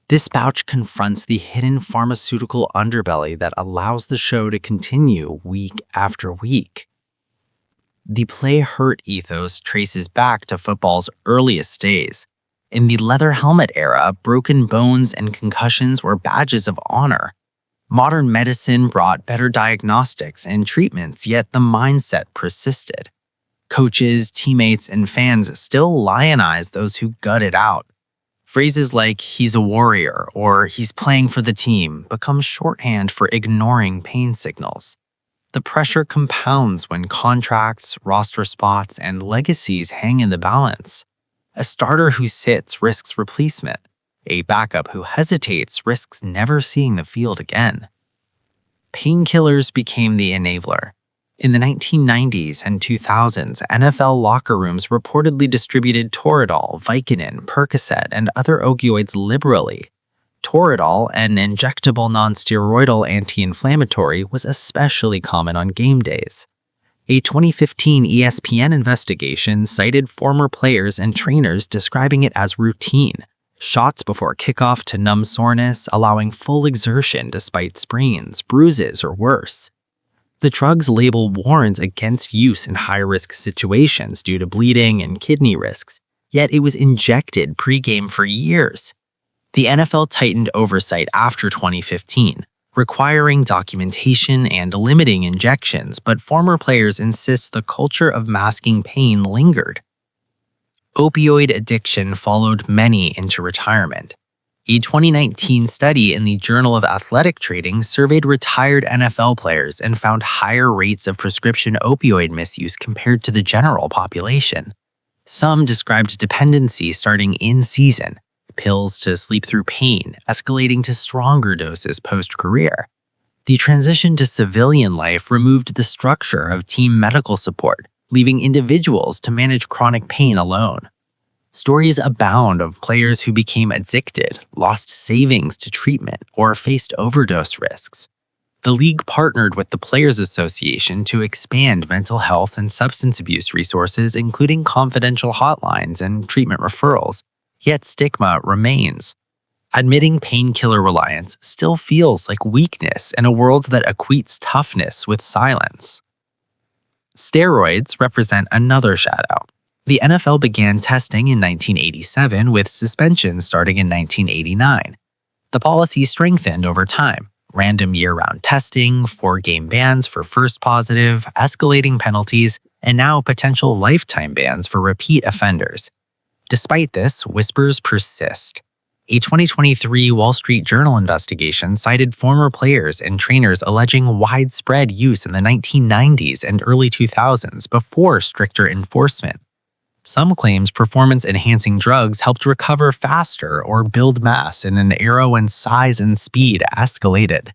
This bout confronts the hidden pharmaceutical underbelly that allows the show to continue week after week. The play hurt ethos traces back to football's earliest days. In the leather helmet era, broken bones and concussions were badges of honor. Modern medicine brought better diagnostics and treatments, yet the mindset persisted. Coaches, teammates, and fans still lionize those who gut it out. Phrases like, "he's a warrior," or "he's playing for the team," become shorthand for ignoring pain signals. The pressure compounds when contracts, roster spots, and legacies hang in the balance. A starter who sits risks replacement. A backup who hesitates risks never seeing the field again. Painkillers became the enabler. In the 1990s and 2000s, NFL locker rooms reportedly distributed Toradol, Vicodin, Percocet, and other opioids liberally. Toradol, an injectable non-steroidal anti-inflammatory, was especially common on game days. A 2015 ESPN investigation cited former players and trainers describing it as routine, shots before kickoff to numb soreness, allowing full exertion despite sprains, bruises, or worse. The drug's label warns against use in high-risk situations due to bleeding and kidney risks, yet it was injected pre-game for years. The NFL tightened oversight after 2015, requiring documentation and limiting injections, but former players insist the culture of masking pain lingered. Opioid addiction followed many into retirement. A 2019 study in the Journal of Athletic Trading surveyed retired NFL players and found higher rates of prescription opioid misuse compared to the general population. Some described dependency starting in season, pills to sleep through pain, escalating to stronger doses post-career. The transition to civilian life removed the structure of team medical support, leaving individuals to manage chronic pain alone. Stories abound of players who became addicted, lost savings to treatment, or faced overdose risks. The league partnered with the Players Association to expand mental health and substance abuse resources, including confidential hotlines and treatment referrals, yet stigma remains. Admitting painkiller reliance still feels like weakness in a world that equates toughness with silence. Steroids represent another shadow. The NFL began testing in 1987 with suspensions starting in 1989. The policy strengthened over time, random year-round testing, 4-game bans for first positive, escalating penalties, and now potential lifetime bans for repeat offenders. Despite this, whispers persist. A 2023 Wall Street Journal investigation cited former players and trainers alleging widespread use in the 1990s and early 2000s before stricter enforcement. Some claims performance-enhancing drugs helped recover faster or build mass in an era when size and speed escalated.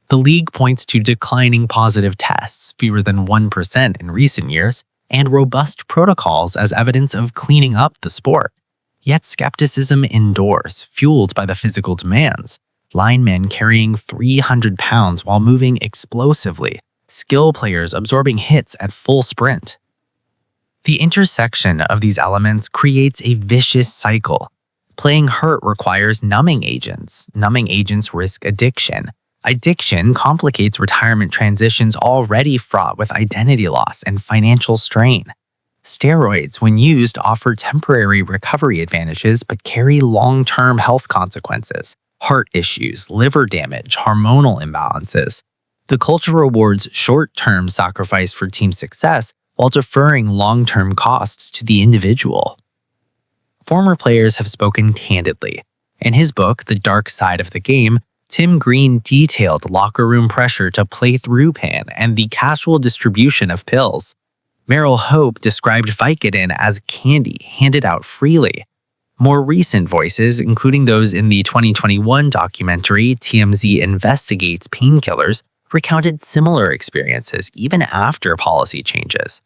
The league points to declining positive tests, fewer than 1% in recent years, and robust protocols as evidence of cleaning up the sport. Yet skepticism endures, fueled by the physical demands. Linemen carrying 300 pounds while moving explosively, skill players absorbing hits at full sprint. The intersection of these elements creates a vicious cycle. Playing hurt requires numbing agents. Numbing agents risk addiction. Addiction complicates retirement transitions already fraught with identity loss and financial strain. Steroids, when used, offer temporary recovery advantages but carry long-term health consequences, heart issues, liver damage, hormonal imbalances. The culture rewards short-term sacrifice for team success while deferring long-term costs to the individual. Former players have spoken candidly. In his book, The Dark Side of the Game, Tim Green detailed locker room pressure to play through pain and the casual distribution of pills. Meryl Hope described Vicodin as candy handed out freely. More recent voices, including those in the 2021 documentary TMZ Investigates Painkillers, recounted similar experiences even after policy changes.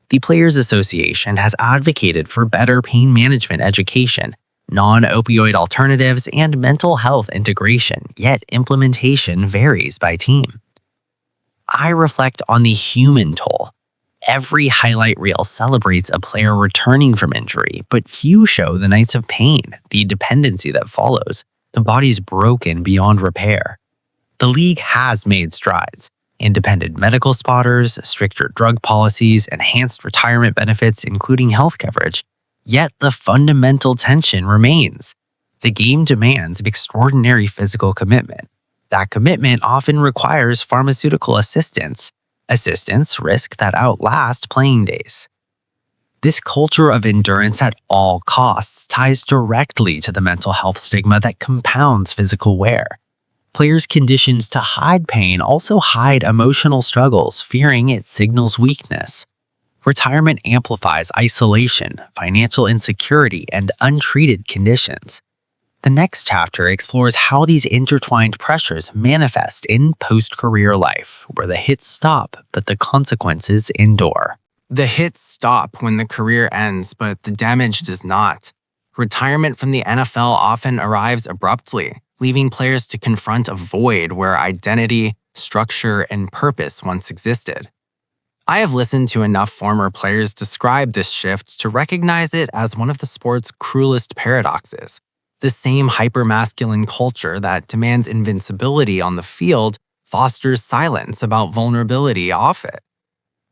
The Players Association has advocated for better pain management education, non-opioid alternatives, and mental health integration, yet implementation varies by team. I reflect on the human toll. Every highlight reel celebrates a player returning from injury, but few show the nights of pain, the dependency that follows, the body's broken beyond repair. The league has made strides. Independent medical spotters, stricter drug policies, enhanced retirement benefits, including health coverage. Yet the fundamental tension remains. The game demands extraordinary physical commitment. That commitment often requires pharmaceutical assistance risk that outlast playing days. This culture of endurance at all costs ties directly to the mental health stigma that compounds physical wear. Players' conditions to hide pain also hide emotional struggles, fearing it signals weakness. Retirement amplifies isolation, financial insecurity, and untreated conditions. The next chapter explores how these intertwined pressures manifest in post-career life, where the hits stop, but the consequences endure. The hits stop when the career ends, but the damage does not. Retirement from the NFL often arrives abruptly, leaving players to confront a void where identity, structure, and purpose once existed. I have listened to enough former players describe this shift to recognize it as one of the sport's cruelest paradoxes. The same hypermasculine culture that demands invincibility on the field fosters silence about vulnerability off it.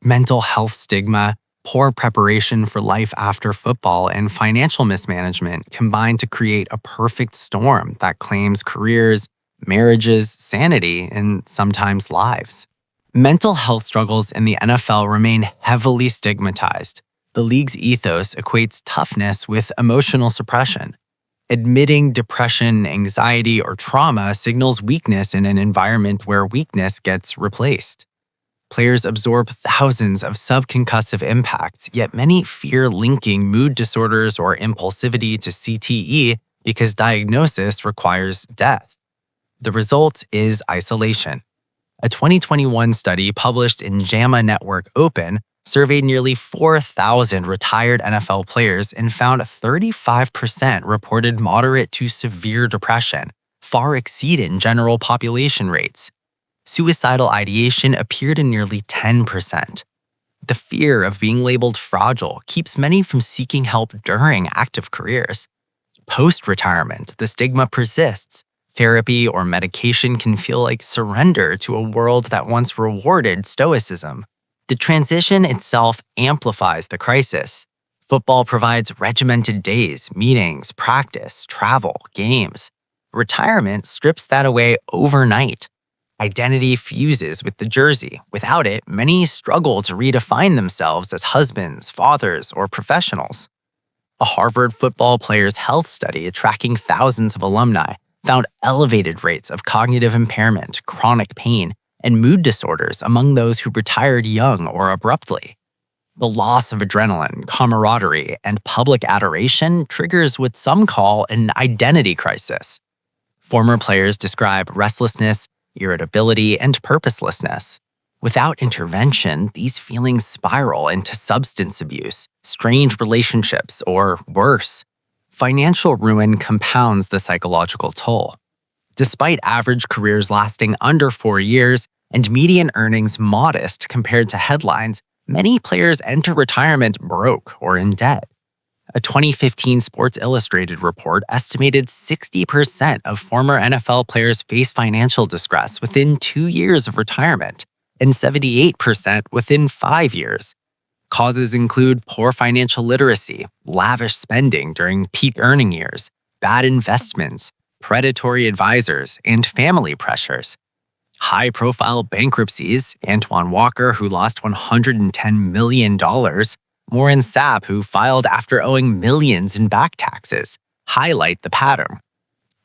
Mental health stigma, poor preparation for life after football, and financial mismanagement combine to create a perfect storm that claims careers, marriages, sanity, and sometimes lives. Mental health struggles in the NFL remain heavily stigmatized. The league's ethos equates toughness with emotional suppression. Admitting depression, anxiety, or trauma signals weakness in an environment where weakness gets replaced. Players absorb thousands of subconcussive impacts, yet many fear linking mood disorders or impulsivity to CTE because diagnosis requires death. The result is isolation. A 2021 study published in JAMA Network Open surveyed nearly 4,000 retired NFL players and found 35% reported moderate to severe depression, far exceeding general population rates. Suicidal ideation appeared in nearly 10%. The fear of being labeled fragile keeps many from seeking help during active careers. Post-retirement, the stigma persists. Therapy or medication can feel like surrender to a world that once rewarded stoicism. The transition itself amplifies the crisis. Football provides regimented days, meetings, practice, travel, games. Retirement strips that away overnight. Identity fuses with the jersey. Without it, many struggle to redefine themselves as husbands, fathers, or professionals. A Harvard football player's health study tracking thousands of alumni found elevated rates of cognitive impairment, chronic pain, and mood disorders among those who retired young or abruptly. The loss of adrenaline, camaraderie, and public adoration triggers what some call an identity crisis. Former players describe restlessness, irritability, and purposelessness. Without intervention, these feelings spiral into substance abuse, strained relationships, or worse. Financial ruin compounds the psychological toll. Despite average careers lasting under 4 years and median earnings modest compared to headlines, many players enter retirement broke or in debt. A 2015 Sports Illustrated report estimated 60% of former NFL players face financial distress within 2 years of retirement, and 78% within 5 years. Causes include poor financial literacy, lavish spending during peak earning years, bad investments, predatory advisors, and family pressures. High-profile bankruptcies, Antoine Walker, who lost $110 million, Warren Sapp, who filed after owing millions in back taxes, highlight the pattern.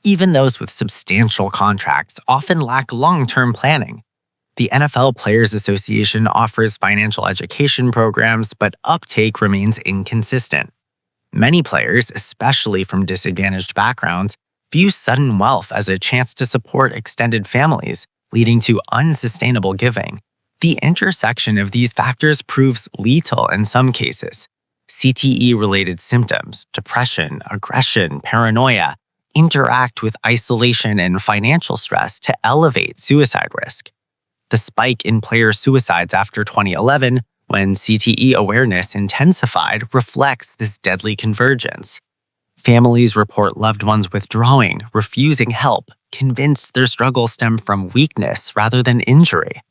Even those with substantial contracts often lack long-term planning. The NFL Players Association offers financial education programs, but uptake remains inconsistent. Many players, especially from disadvantaged backgrounds, view sudden wealth as a chance to support extended families, leading to unsustainable giving. The intersection of these factors proves lethal in some cases. CTE-related symptoms, depression, aggression, paranoia, interact with isolation and financial stress to elevate suicide risk. The spike in player suicides after 2011, when CTE awareness intensified, reflects this deadly convergence. Families report loved ones withdrawing, refusing help, convinced their struggles stem from weakness rather than injury.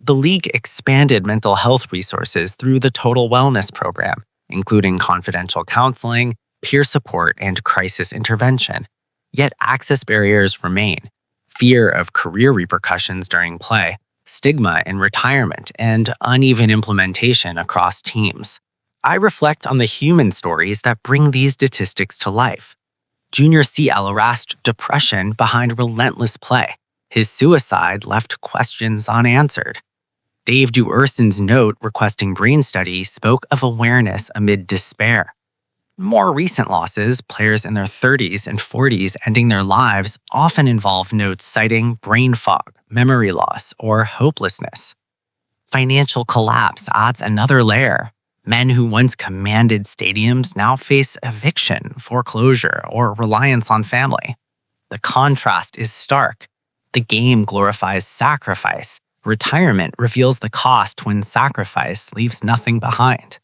The league expanded mental health resources through the Total Wellness program, including confidential counseling, peer support, and crisis intervention. Yet access barriers remain: fear of career repercussions during play, stigma in retirement, and uneven implementation across teams. I reflect on the human stories that bring these statistics to life. Junior CL rasped depression behind relentless play. His suicide left questions unanswered. Dave Duerson's note requesting brain studies spoke of awareness amid despair. More recent losses, players in their 30s and 40s ending their lives, often involve notes citing brain fog, memory loss, or hopelessness. Financial collapse adds another layer. Men who once commanded stadiums now face eviction, foreclosure, or reliance on family. The contrast is stark. The game glorifies sacrifice. Retirement reveals the cost when sacrifice leaves nothing behind.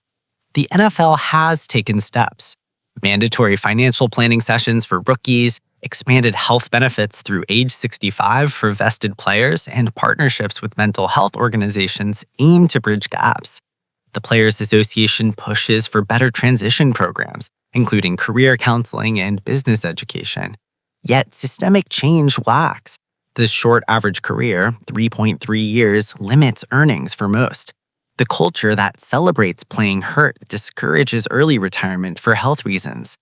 The NFL has taken steps. Mandatory financial planning sessions for rookies, expanded health benefits through age 65 for vested players, and partnerships with mental health organizations aim to bridge gaps. The Players Association pushes for better transition programs, including career counseling and business education. Yet systemic change lacks. The short average career, 3.3 years, limits earnings for most. The culture that celebrates playing hurt discourages early retirement for health reasons.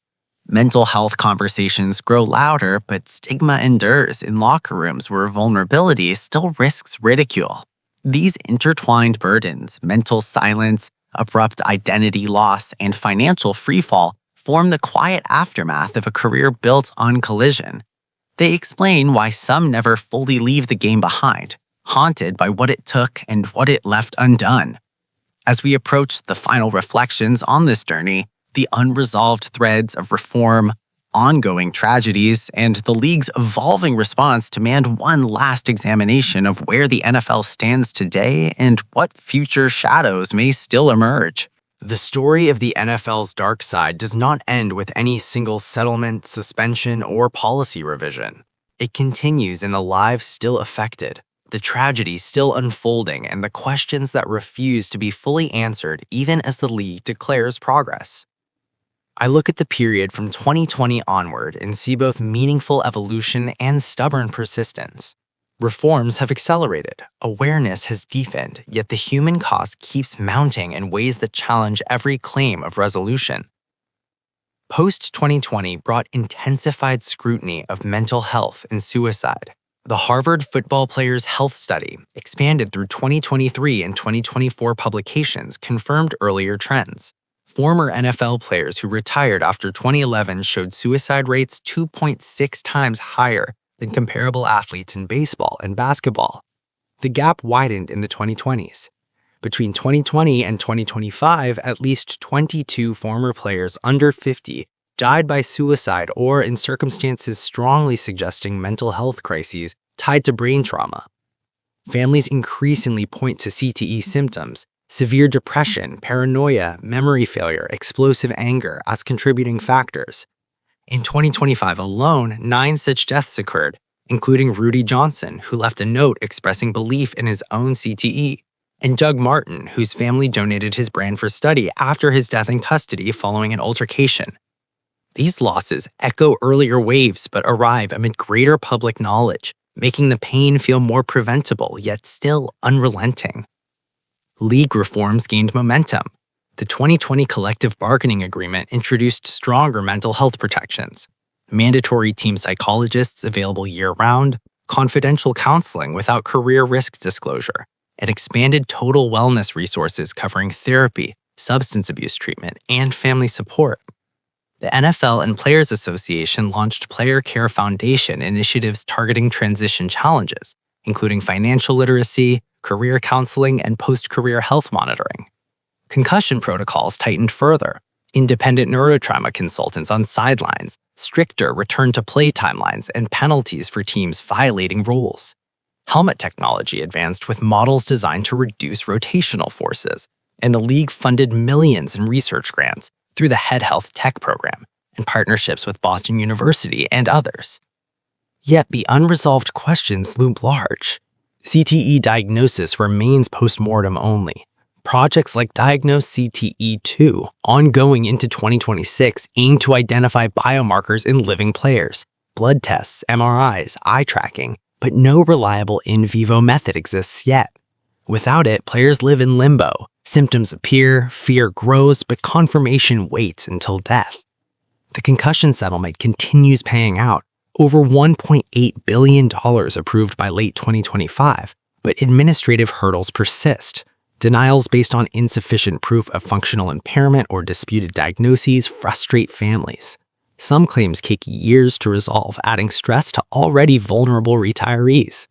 Mental health conversations grow louder, but stigma endures in locker rooms where vulnerability still risks ridicule. These intertwined burdens, mental silence, abrupt identity loss, and financial freefall form the quiet aftermath of a career built on collision. They explain why some never fully leave the game behind, haunted by what it took and what it left undone. As we approach the final reflections on this journey, the unresolved threads of reform, ongoing tragedies, and the league's evolving response demand one last examination of where the NFL stands today and what future shadows may still emerge. The story of the NFL's dark side does not end with any single settlement, suspension, or policy revision. It continues in the lives still affected, the tragedies still unfolding, and the questions that refuse to be fully answered even as the league declares progress. I look at the period from 2020 onward and see both meaningful evolution and stubborn persistence. Reforms have accelerated, awareness has deepened, yet the human cost keeps mounting in ways that challenge every claim of resolution. Post-2020 brought intensified scrutiny of mental health and suicide. The Harvard Football Players' Health Study, expanded through 2023 and 2024 publications, confirmed earlier trends. Former NFL players who retired after 2011 showed suicide rates 2.6 times higher than comparable athletes in baseball and basketball. The gap widened in the 2020s. Between 2020 and 2025, at least 22 former players under 50 died by suicide or in circumstances strongly suggesting mental health crises tied to brain trauma. Families increasingly point to CTE symptoms, severe depression, paranoia, memory failure, explosive anger as contributing factors. In 2025 alone, 9 such deaths occurred, including Rudy Johnson, who left a note expressing belief in his own CTE, and Doug Martin, whose family donated his brain for study after his death in custody following an altercation. These losses echo earlier waves but arrive amid greater public knowledge, making the pain feel more preventable yet still unrelenting. League reforms gained momentum. The 2020 collective bargaining agreement introduced stronger mental health protections, mandatory team psychologists available year-round, confidential counseling without career risk disclosure, and expanded total wellness resources covering therapy, substance abuse treatment, and family support. The NFL and Players Association launched Player Care Foundation initiatives targeting transition challenges, including financial literacy, career counseling, and post-career health monitoring. Concussion protocols tightened further, independent neurotrauma consultants on sidelines, stricter return-to-play timelines, and penalties for teams violating rules. Helmet technology advanced with models designed to reduce rotational forces, and the league funded millions in research grants through the Head Health Tech program and partnerships with Boston University and others. Yet the unresolved questions loom large. CTE diagnosis remains post-mortem only. Projects like Diagnose CTE2, ongoing into 2026, aim to identify biomarkers in living players, blood tests, MRIs, eye tracking, but no reliable in vivo method exists yet. Without it, players live in limbo. Symptoms appear, fear grows, but confirmation waits until death. The concussion settlement continues paying out, over $1.8 billion approved by late 2025, but administrative hurdles persist. Denials based on insufficient proof of functional impairment or disputed diagnoses frustrate families. Some claims take years to resolve, adding stress to already vulnerable retirees.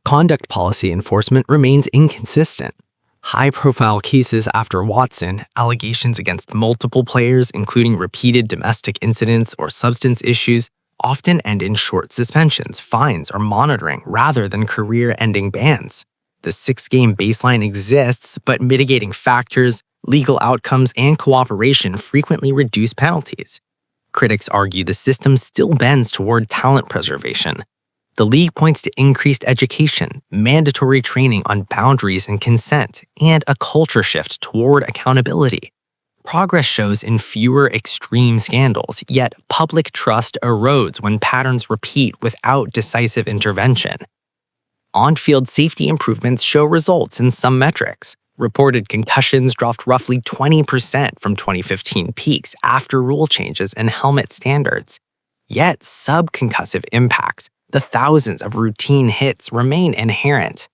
Conduct policy enforcement remains inconsistent. High-profile cases after Watson, allegations against multiple players, including repeated domestic incidents or substance issues, often end in short suspensions, fines, or monitoring rather than career-ending bans. The 6-game baseline exists, but mitigating factors, legal outcomes, and cooperation frequently reduce penalties. Critics argue the system still bends toward talent preservation. The league points to increased education, mandatory training on boundaries and consent, and a culture shift toward accountability. Progress shows in fewer extreme scandals, yet public trust erodes when patterns repeat without decisive intervention. On-field safety improvements show results in some metrics. Reported concussions dropped roughly 20% from 2015 peaks after rule changes and helmet standards. Yet subconcussive impacts, the thousands of routine hits, remain inherent.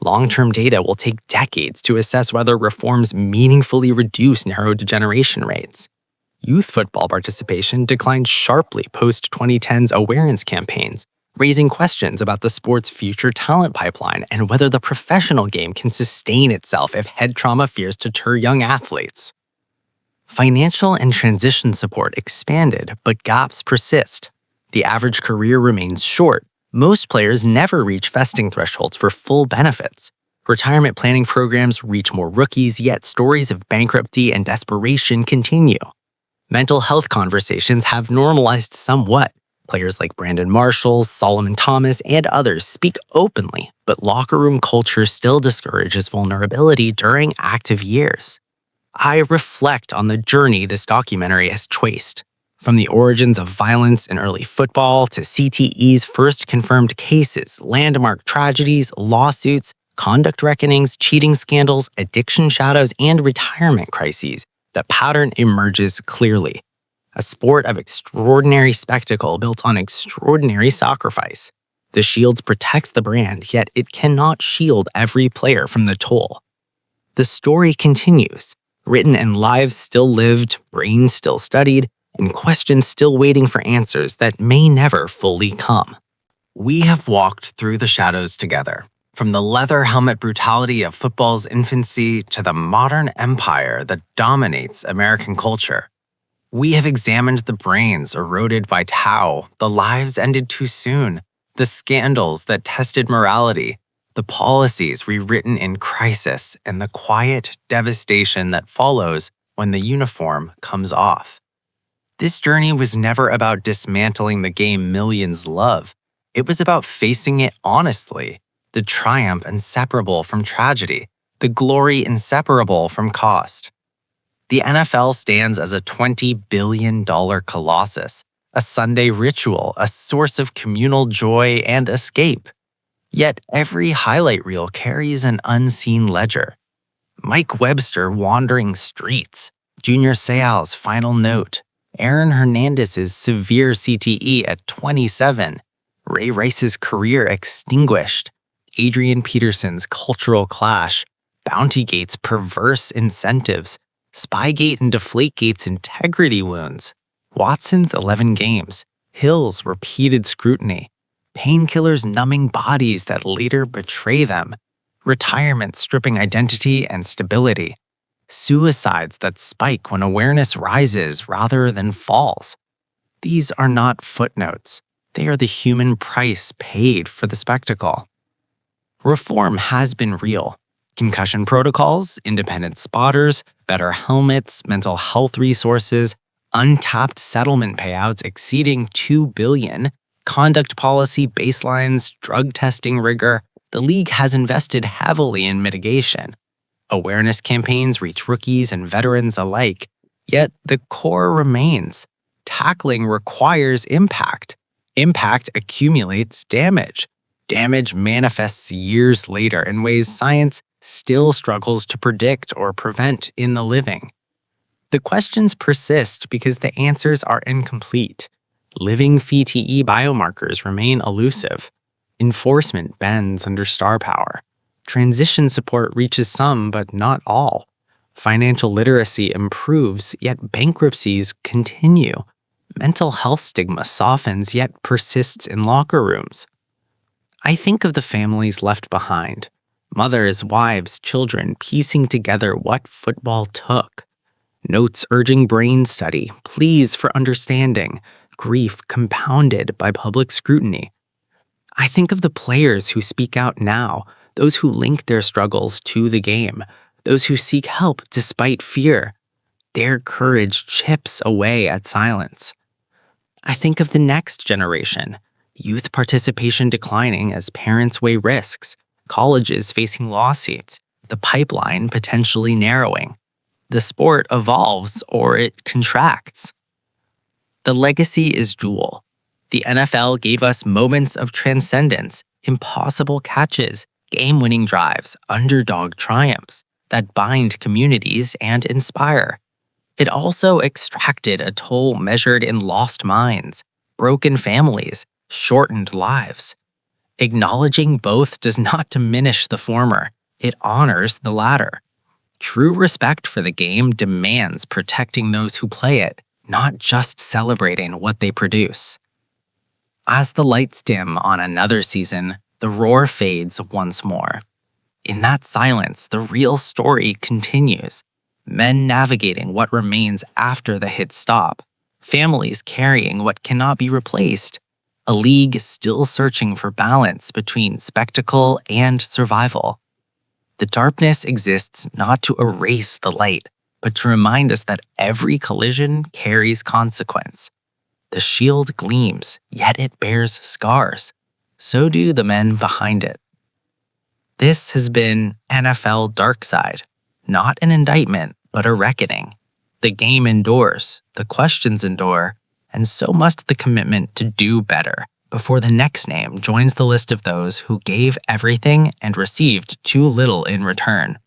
Long-term data will take decades to assess whether reforms meaningfully reduce neurodegeneration rates. Youth football participation declined sharply post-2010's awareness campaigns, raising questions about the sport's future talent pipeline and whether the professional game can sustain itself if head trauma fears to deter young athletes. Financial and transition support expanded, but gaps persist. The average career remains short. Most players never reach vesting thresholds for full benefits. Retirement planning programs reach more rookies, yet stories of bankruptcy and desperation continue. Mental health conversations have normalized somewhat. Players like Brandon Marshall, Solomon Thomas, and others speak openly, but locker room culture still discourages vulnerability during active years. I reflect on the journey this documentary has traced. From the origins of violence in early football to CTE's first confirmed cases, landmark tragedies, lawsuits, conduct reckonings, cheating scandals, addiction shadows, and retirement crises, the pattern emerges clearly. A sport of extraordinary spectacle built on extraordinary sacrifice. The shield protects the brand, yet it cannot shield every player from the toll. The story continues, written in lives still lived, brains still studied, and questions still waiting for answers that may never fully come. We have walked through the shadows together, from the leather helmet brutality of football's infancy to the modern empire that dominates American culture. We have examined the brains eroded by Tao, the lives ended too soon, the scandals that tested morality, the policies rewritten in crisis, and the quiet devastation that follows when the uniform comes off. This journey was never about dismantling the game millions love. It was about facing it honestly, the triumph inseparable from tragedy, the glory inseparable from cost. The NFL stands as a $20 billion colossus, a Sunday ritual, a source of communal joy and escape. Yet every highlight reel carries an unseen ledger. Mike Webster wandering streets, Junior Seau's final note, Aaron Hernandez's severe CTE at 27, Ray Rice's career extinguished, Adrian Peterson's cultural clash, Bountygate's perverse incentives, Spygate and Deflategate's integrity wounds, Watson's 11 games, Hill's repeated scrutiny, painkillers numbing bodies that later betray them, retirement stripping identity and stability, suicides that spike when awareness rises rather than falls. These are not footnotes. They are the human price paid for the spectacle. Reform has been real. Concussion protocols, independent spotters, better helmets, mental health resources, untapped settlement payouts exceeding $2 billion, conduct policy baselines, drug testing rigor. The league has invested heavily in mitigation. Awareness campaigns reach rookies and veterans alike, yet the core remains. Tackling requires impact. Impact accumulates damage. Damage manifests years later in ways science still struggles to predict or prevent in the living. The questions persist because the answers are incomplete. Living CTE biomarkers remain elusive. Enforcement bends under star power. Transition support reaches some, but not all. Financial literacy improves, yet bankruptcies continue. Mental health stigma softens, yet persists in locker rooms. I think of the families left behind. Mothers, wives, children piecing together what football took. Notes urging brain study, pleas for understanding, grief compounded by public scrutiny. I think of the players who speak out now, those who link their struggles to the game, those who seek help despite fear. Their courage chips away at silence. I think of the next generation, youth participation declining as parents weigh risks, colleges facing lawsuits, the pipeline potentially narrowing. The sport evolves or it contracts. The legacy is dual. The NFL gave us moments of transcendence, impossible catches, game-winning drives, underdog triumphs that bind communities and inspire. It also extracted a toll measured in lost minds, broken families, shortened lives. Acknowledging both does not diminish the former, it honors the latter. True respect for the game demands protecting those who play it, not just celebrating what they produce. As the lights dim on another season, the roar fades once more. In that silence, the real story continues. Men navigating what remains after the hits stop, families carrying what cannot be replaced, a league still searching for balance between spectacle and survival. The darkness exists not to erase the light, but to remind us that every collision carries consequence. The shield gleams, yet it bears scars. So do the men behind it. This has been NFL Darkside, not an indictment, but a reckoning. The game endures, the questions endure, and so must the commitment to do better before the next name joins the list of those who gave everything and received too little in return.